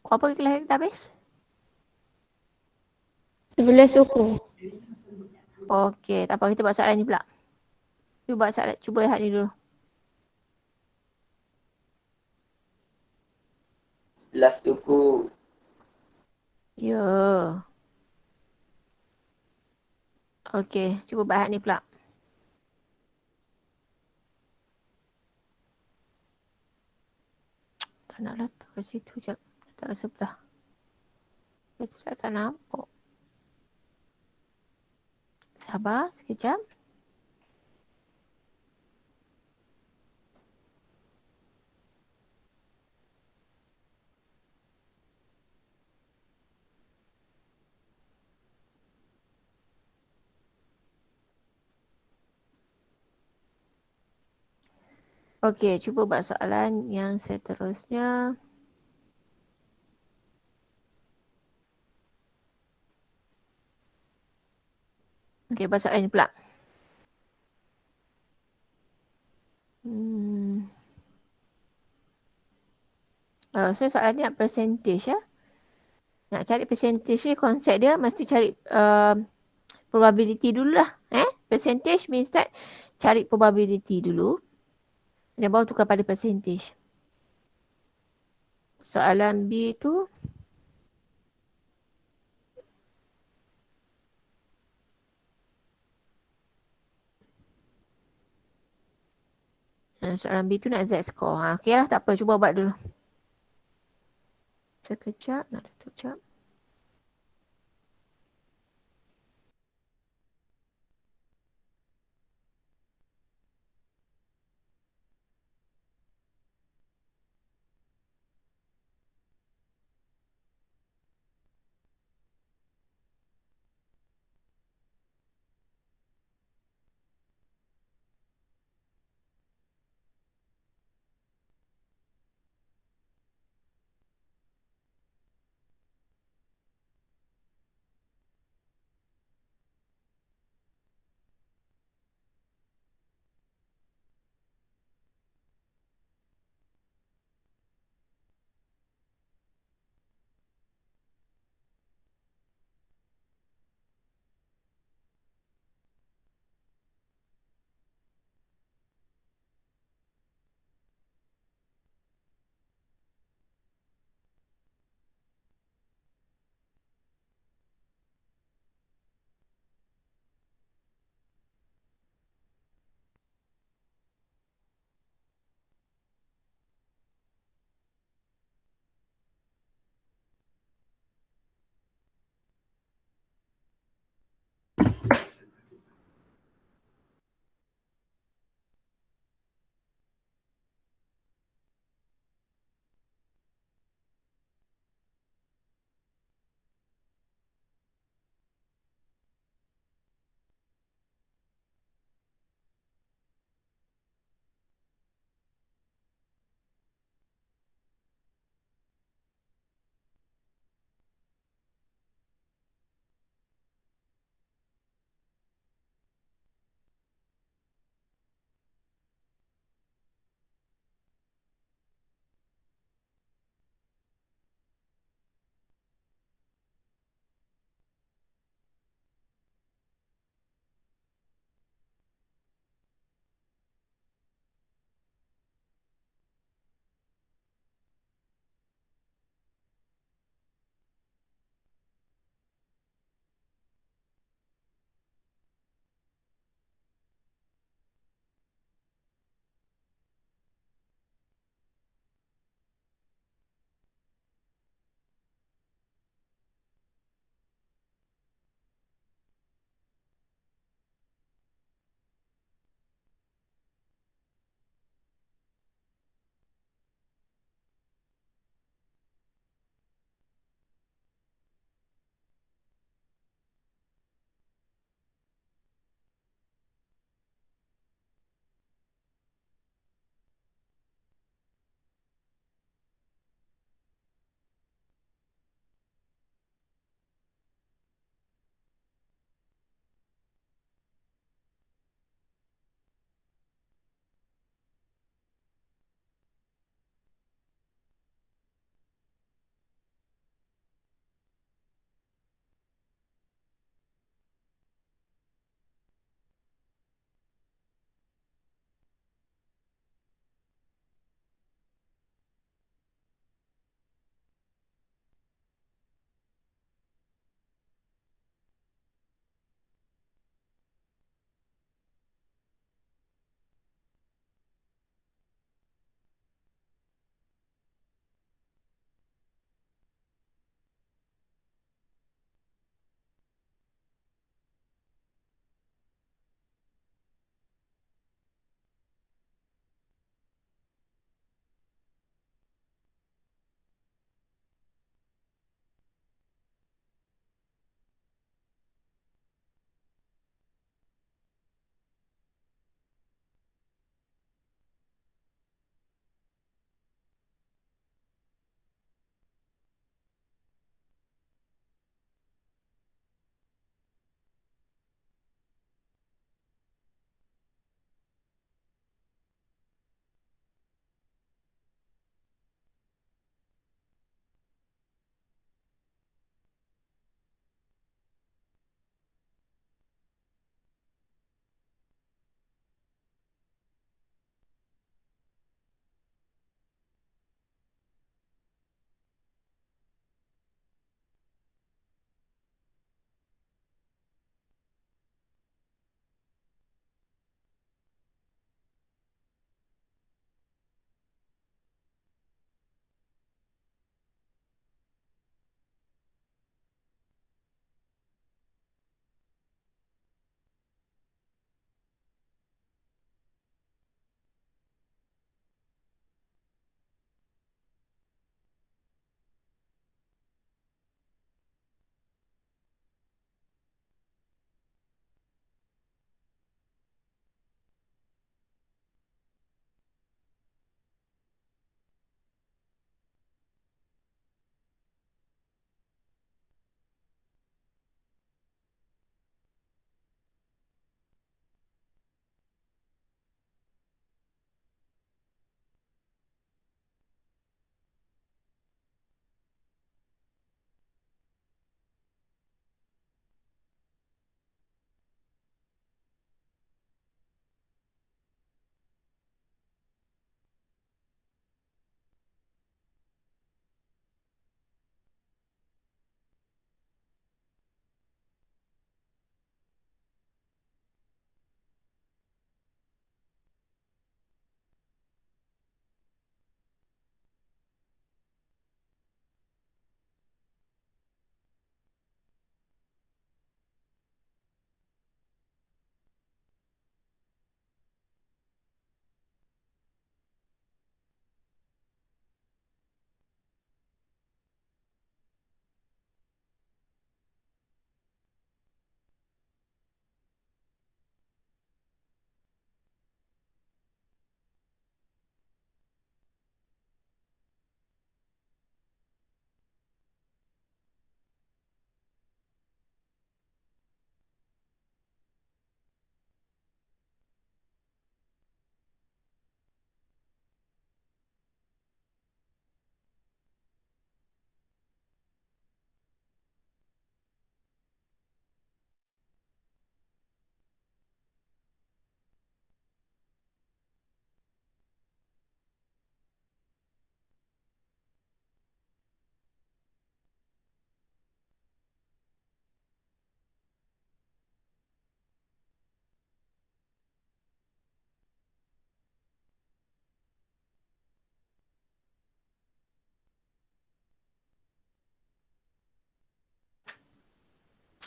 Pukul apa kelas kita habis? 11 suku. Okey, tak apa, kita buat soalan ni pula. Cuba hak ni dulu. 11 suku. Ya. Okey, cuba buat hak ni pula. Tak nak letak ke situ je. Letak ke sebelah. Itu tak nampak. Sabar sekejap. Okey, cuba buat soalan yang seterusnya. Okey, buat soalan ni pula. So soalan ni nak percentage ya. Nak cari percentage ni, konsep dia mesti cari probability dulu lah. Percentage means that cari probability dulu. Dan baru tukar pada percentage. Soalan B tu. Soalan B tu nak Z score. Okey lah, tak apa. Cuba buat dulu. Sekejap, nak tutup jap.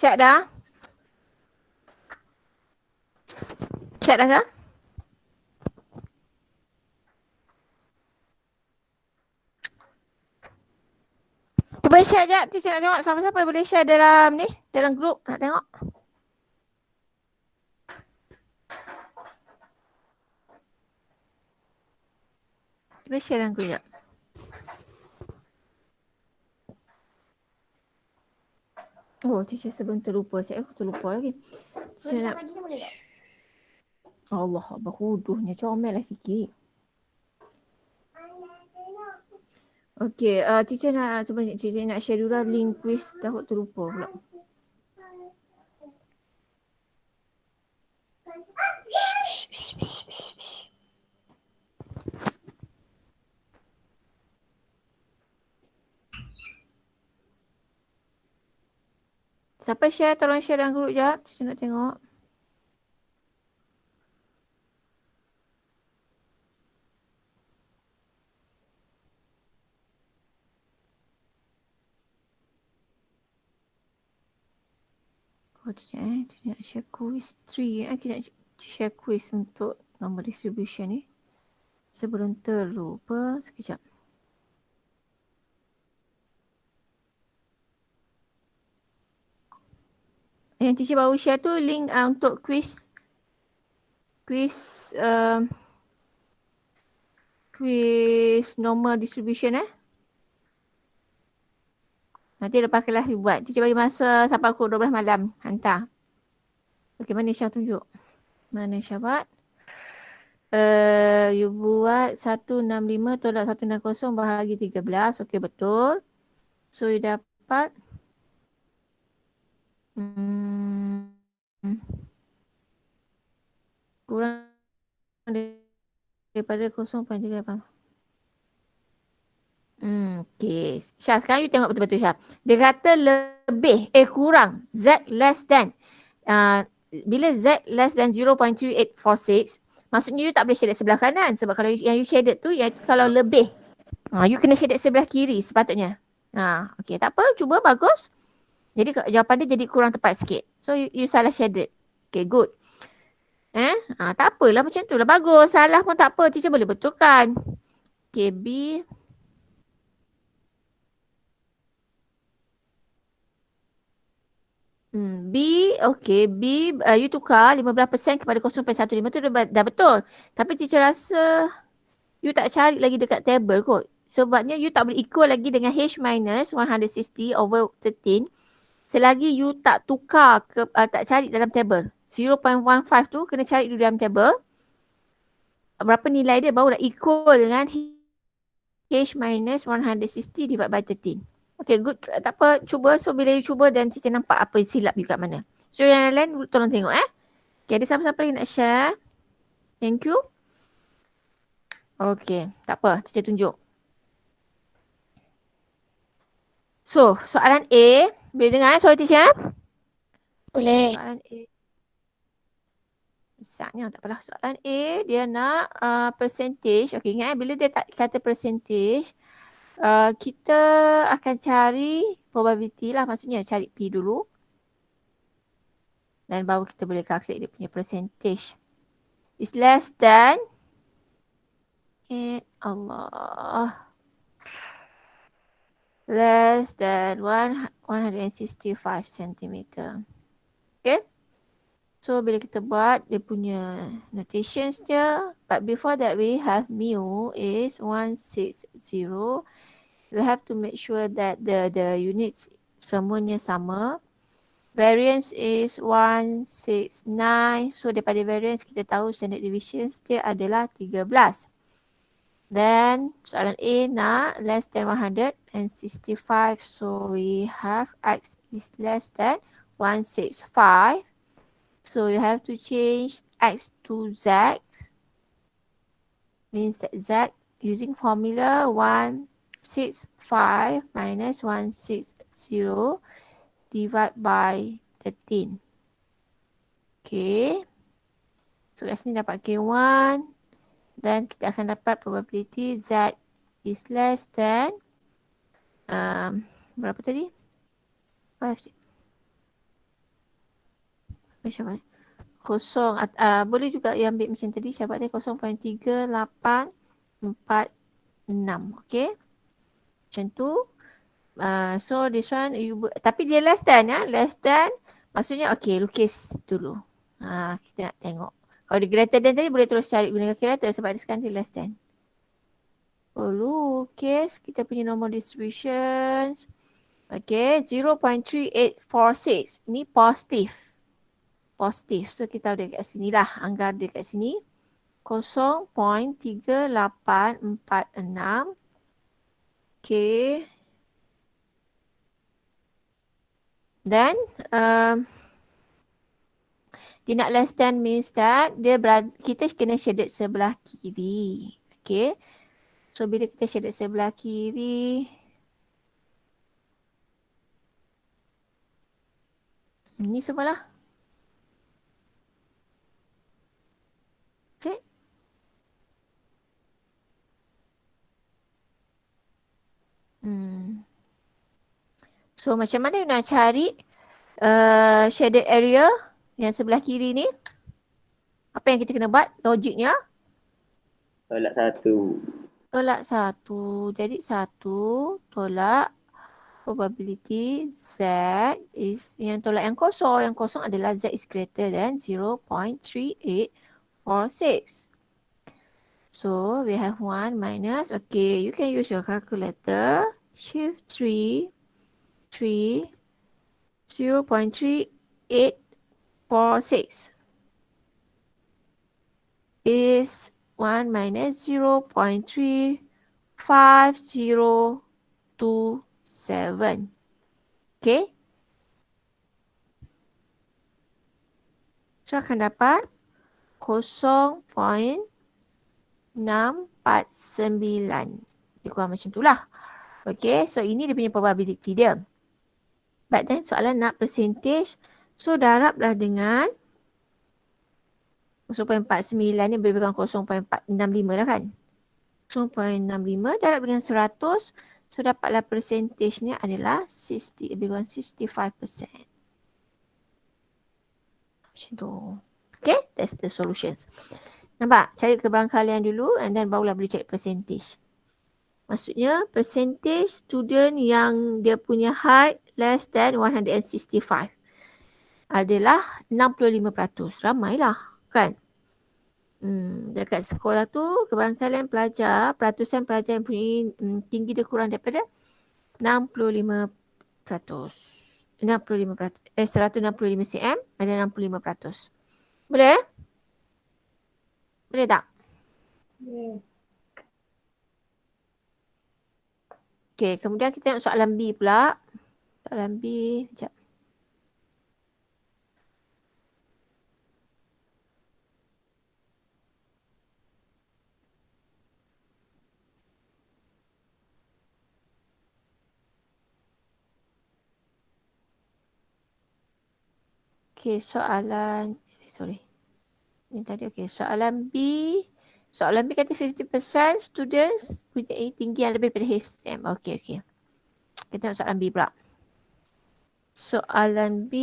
Siap dah? Siap dah kah? Cuba share jap. Teacher nak tengok siapa-siapa boleh share dalam ni. Dalam grup nak tengok. Cuba share dalam grup jap. Oh, teacher sebelum terlupa. Saya terlupa lagi. Teacher nak... Allah, berhuduhnya. Comel lah sikit. Okey, teacher nak sebenarnya teacher nak share dulu lah link quiz, takut terlupa pula. Siapa share, tolong share dalam grup jap. Teacher nak tengok. Oh, dia nak share quiz 3. Kita nak share quiz untuk nombor distribution ni. Sebelum terlupa, sekejap. Yang teacher baru share tu link untuk quiz normal distribution Nanti lepas kelas you buat. Teacher bagi masa sampai pukul 12 malam. Hantar. Okey, mana Syah tunjuk? Mana Syah buat? You buat 165 tolak 160 bahagi 13. Okey, betul. So, you dapat kurang daripada 0.38. Okay. Syah, sekarang you tengok betul-betul Syah. Dia kata lebih, kurang. Z less than. Bila Z less than 0.3846, maksudnya you tak boleh shaded sebelah kanan. Sebab kalau yang you shaded tu, kalau lebih. You kena shaded sebelah kiri sepatutnya. Okay, tak apa. Cuba, bagus. Jadi jawapan dia jadi kurang tepat sikit. So you salah shaded. Okay, good. Tak apalah macam tu lah. Bagus. Salah pun tak apa. Teacher boleh betulkan. Okay, B. B, okay. B, you tukar 15% kepada 0.15 tu dah betul. Tapi teacher rasa you tak cari lagi dekat table kot. Sebabnya you tak boleh equal lagi dengan H minus 160 over 13 selagi you tak tukar, tak cari dalam table. 0.15 tu kena cari dulu dalam table. Berapa nilai dia barulah equal dengan H minus 160 divided by 13. Okay, good. Tak apa, cuba. So, bila you cuba dan teacher nampak apa silap you kat mana. So, yang lain tolong tengok Okay, ada siapa-siapa lagi nak share? Thank you. Okay, tak apa. Teacher tunjuk. So, soalan A. Boleh dengar soalan teacher? Boleh. Soalan A. Besarnya, tak apalah. Soalan A, dia nak percentage. Okay, ingat bila dia tak kata percentage, kita akan cari probability lah, maksudnya cari P dulu dan baru kita boleh calculate dia punya percentage. Is less than less than 165 cm. Okay, so bila kita buat dia punya notations dia, but before that we have mu is 160. We have to make sure that the units semuanya sama. Variance is 169. So daripada variance kita tahu standard deviations dia adalah 13. Then soalan A nak less than 165. So we have X is less than 165. So you have to change X to Z. Means that Z using formula 165 minus 160 divide by 13. Okay. So kat sini dapat K1. Dan kita akan dapat probability Z is less than berapa tadi? 5. Macam mana? Kosong, boleh juga yang ambil macam tadi, Syabat dia 0.3846. Okay. Macam tu. So this one, tapi dia less than ya. Less than, maksudnya okay, lukis dulu. Kita nak tengok. Kalau dia greater than tadi, boleh terus cari guna calculator sebab dia sekarang dia less than. Lukis kita punya normal distributions. Okay, 0.3846. Ni positif. Positif. So kita ada kat sini lah. Anggar dia kat sini. 0.3846. Okay. Then dia nak less than means that kita kena shaded sebelah kiri. Okay. So bila kita shaded sebelah kiri, ni sebelah. Cek. So macam mana nak cari shaded area yang sebelah kiri ni? Apa yang kita kena buat? Logiknya? Tolak 1. Tolak 1. Jadi 1 tolak probability Z is yang tolak yang kosong. Yang kosong adalah Z is greater than 0.3846. So we have 1 minus. Okay, you can use your calculator. Shift 3. 0.3846 is 1 minus 0.35027. Okay. So akan dapat 0.649. Lebih kurang macam itulah. Okay, so ini dia punya probability dia. But then soalan nak percentage. So darablah dengan 0.49 ni lebih kurang 0.65 lah kan. 0.65 darab dengan 100. So dapatlah percentage-nya adalah 60, lebih kurang 65%. Macam tu. Okay, that's the solutions. Nampak? Cari keberangkalian dulu and then barulah boleh cari percentage. Maksudnya percentage student yang dia punya height less than 165 adalah 65%. Ramailah kan? Dekat sekolah tu keberangkalian pelajar, peratusan pelajar yang punya tinggi dia kurang daripada 65%. 165 cm ada 65%. Boleh? Boleh tak? Boleh. Okay, kemudian kita tengok soalan B pula. Soalan B, sekejap. Okay, soalan, sorry. Ini tadi, okay. Soalan B. Soalan B kata 50% students punya tinggi yang lebih daripada HSM. Okay, okay. Kita tengok soalan B pula. Soalan B.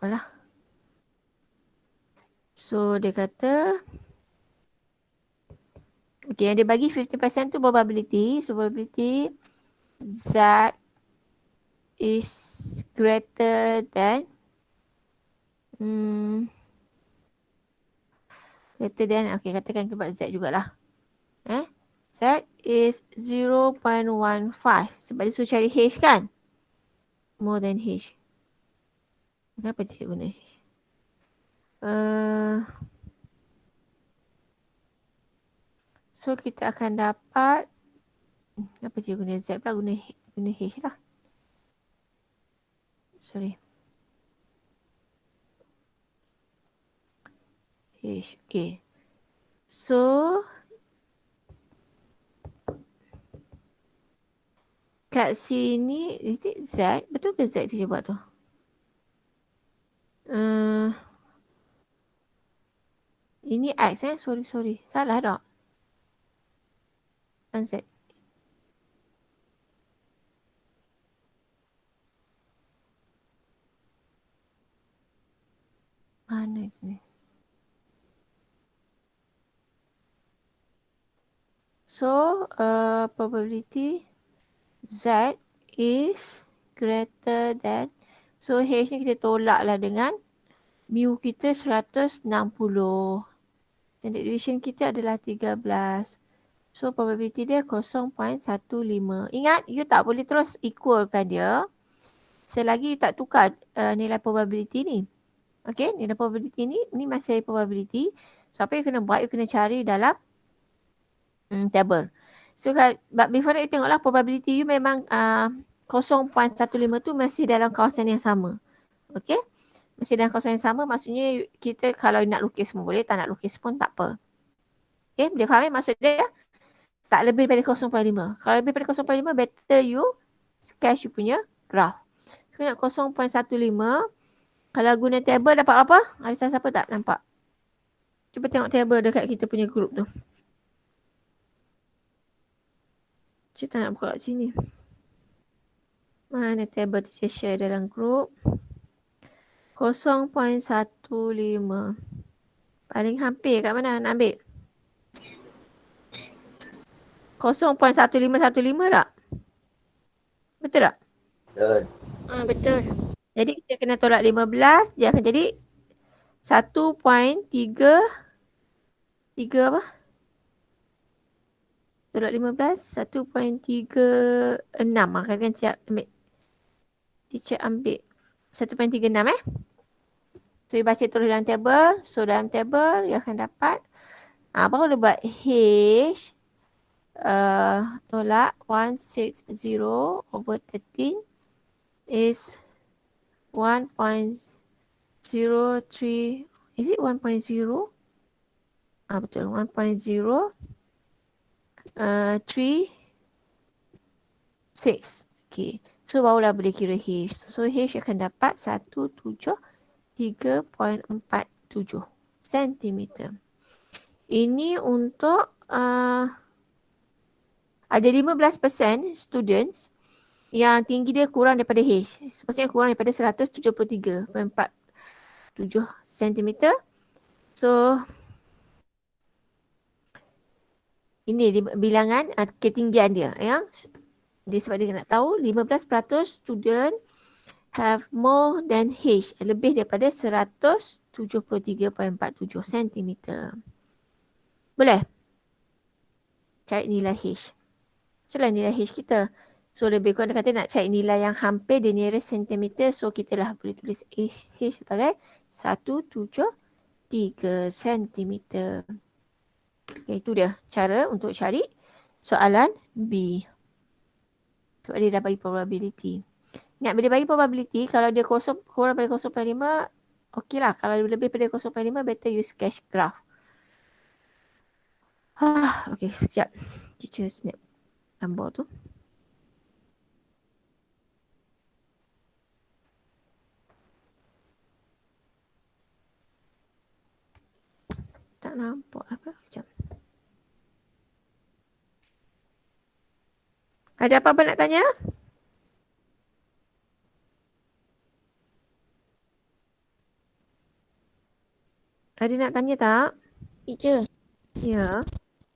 Alah. So, dia kata. Okay, yang dia bagi 50% tu probability. So, probability Z is greater than okay, katakan kita buat Z jugalah. Z is 0.15 sebab dia suruh cari H kan? More than H. Kenapa dia guna H? So kita akan dapat, kenapa dia guna Z pula, guna H lah. Sorry. H, okay. So kat sini, is it Z? Betul ke Z dia buat tu? Ini X sorry. Salah tak? Z. Mana sini? So, probability Z is greater than, so H ni kita tolak lah dengan mu kita 160. Standard deviation kita adalah 13. So probability dia 0.15. Ingat, you tak boleh terus equalkan dia selagi you tak tukar nilai probability ni. Okay, nilai probability ni masih probability. So apa you kena buat, you kena cari dalam table. So but before that you tengoklah probability you memang 0.15 tu masih dalam kawasan yang sama. Okay, masih dalam kawasan yang sama, maksudnya kita kalau nak lukis pun boleh, tak nak lukis pun tak apa. Okay, boleh faham maksud dia? Tak lebih daripada 0.5. Kalau lebih daripada 0.5, better you sketch you punya graph. So nak 0.15, kalau guna table dapat apa? Ada siapa tak nampak? Cuba tengok table dekat kita punya group tu. Cik tak nak buka kat sini. Mana table teacher share dalam group? 0.15. Paling hampir kat mana nak ambil? 0.1515 tak? Betul tak? Betul. Betul. Jadi kita kena tolak 15, dia akan jadi 1.3 apa? Tolak 15, 1.36. Akan cik ambil. Teacher ambil 1.36 So, you baca terus dalam table. So, dalam table, you akan dapat. Baru dia buat H. Tolak 160 over 13 is 1.03. Is it 1.0? Betul. 1.036. Okay. So barulah boleh kira H. So H akan dapat 173.47 cm. Ini untuk ada 15% students yang tinggi dia kurang daripada H. Maksudnya kurang daripada 173.47 cm. So ini bilangan ketinggian dia. Sebab dia nak tahu 15% student have more than H. Lebih daripada 173.47 cm. Boleh? Cari nilai H. So lah nilai H kita. So lebih kurang dia kata nak cari nilai yang hampir the nearest centimeter. So kita lah boleh tulis H sebagai 173 cm. Okay, itu dia cara untuk cari soalan B. Sebab dia dah bagi probability. Ingat bila bagi probability, kalau dia kurang daripada 0.5, okey lah. Kalau lebih daripada 0.5, better you sketch graph. Okay, sekejap. Teacher snap gambar tu. Tak nampak apa. Sekejap. Ada apa-apa nak tanya? Ada nak tanya tak? Teacher. Ya.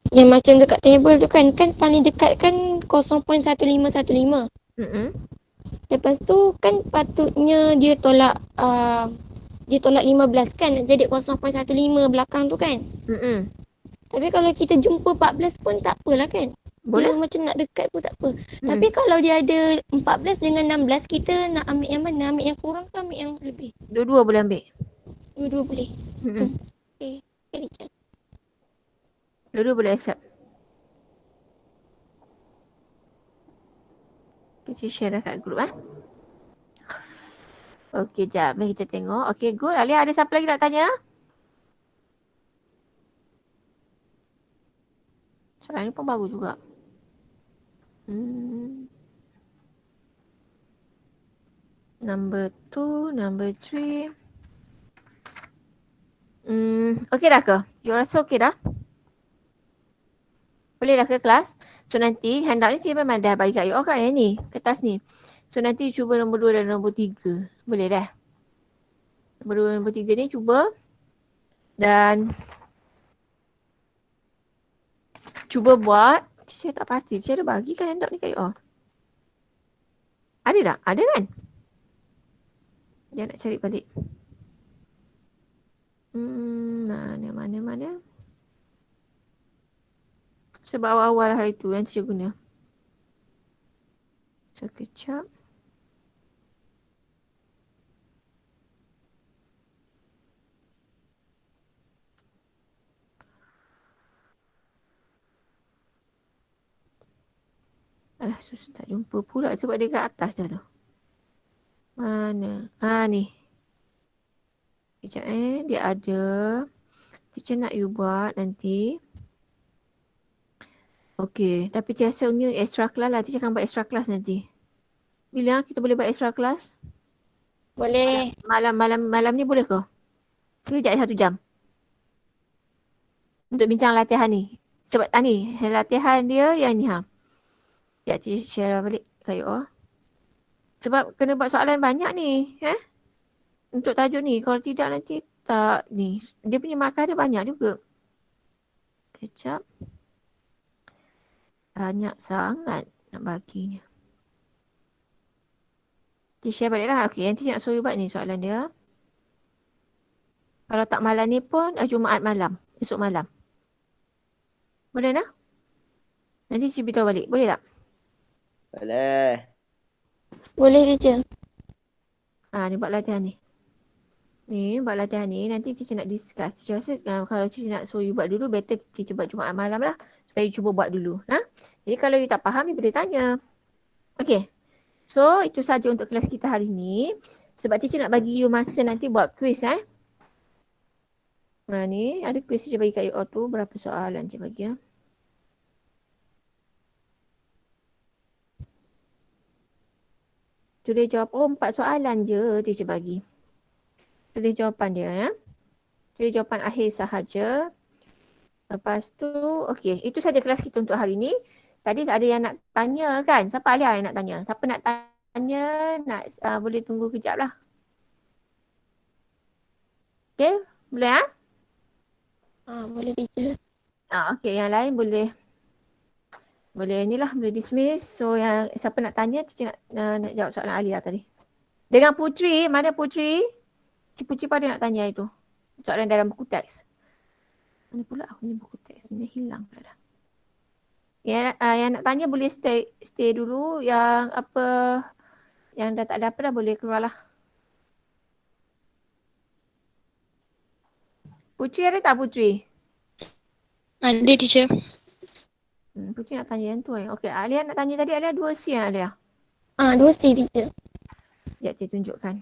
Yang macam dekat table tu kan paling dekat kan 0.1515. Lepas tu kan patutnya dia tolak 15 kan, jadi 0.15 belakang tu kan. Tapi kalau kita jumpa 14 pun tak apalah kan. Boleh. Dia macam nak dekat pun tak apa. Tapi kalau dia ada 14 dengan 16, kita nak ambil yang mana? Ambil yang kurang ke ambil yang lebih? Dua-dua boleh ambil. Dua-dua boleh. Okay, teacher. Dua-dua boleh accept. Kita share dah kat group Okay, jap. Mari kita tengok. Okay, good. Alia, ada siapa lagi nak tanya? Soalan ni pun bagus juga. Number 2, number 3. Okay dah ke? You rasa okay dah? Boleh dah ke kelas? So nanti handout ni cikgu memang dah bagi kat you kan yang ni, kertas ni. So nanti cuba nombor 2 dan nombor 3. Boleh dah? Nombor 2 dan nombor 3 ni cuba Dan cuba buat. Teacher tak pasti. Teacher ada bagi kan handout ni kat you all? Ada tak? Ada kan? Dia nak cari balik. Mana. Sebab awal-awal hari tu yang teacher guna. Sekejap. Alah, susah tak jumpa pula sebab dia kat atas dah tu. Mana? Ni. Sekejap dia ada. Teacher nak you buat nanti. Okey, tapi teacher ni extra class lah. Teacher akan buat extra class nanti. Bila kita boleh buat extra class? Boleh. Malam ni boleh ke? Sekejap 1 jam. Untuk bincang latihan ni. Sebab ni latihan dia yang ni Sekejap teacher share balik kat you all. Sebab kena buat soalan banyak ni. Untuk tajuk ni. Kalau tidak nanti tak ni. Dia punya markah dia banyak juga. Sekejap. Banyak sangat nak baginya. Teacher share balik lah. Okay, nanti nak suruh buat ni soalan dia. Kalau tak malam ni pun Jumaat malam. Esok malam. Boleh tak? Nanti teacher beritahu balik. Boleh tak? Boleh. Boleh teacher. Ni buat latihan ni. Ni buat latihan ni. Nanti teacher nak discuss. Teacher rasa kalau teacher nak suruh you buat dulu, better teacher buat Jumaat malam lah. Supaya you cuba buat dulu. Jadi kalau you tak faham, you boleh tanya. Okay. So, itu saja untuk kelas kita hari ni. Sebab teacher nak bagi you masa nanti buat quiz. Ni ada quiz teacher bagi kat you all tu. Berapa soalan teacher bagi Tulis jawab. 4 soalan je teacher bagi. Tulis jawapan dia Tulis jawapan akhir sahaja. Lepas tu, okey. Itu saja kelas kita untuk hari ni. Tadi ada yang nak tanya kan? Siapa Alia yang nak tanya? Siapa nak tanya? Boleh tunggu kejap lah. Okey, boleh Boleh teacher. Okey, yang lain boleh boleh dismiss. So yang siapa nak tanya, teacher nak jawab soalan Alia tadi. Dengan Putri, mana Putri? Cik Putri pada nak tanya itu. Soalan dalam buku teks. Mana pula aku ni buku teks ni hilang pula dah. Yang nak tanya boleh stay dulu. Yang dah tak ada apa dah boleh keluar lah. Putri ada tak Putri? Ada teacher. Putri nak tanya yang tu Okey, Alia nak tanya tadi. Alia 2C Alia. 2C teacher. Sekejap saya tunjukkan.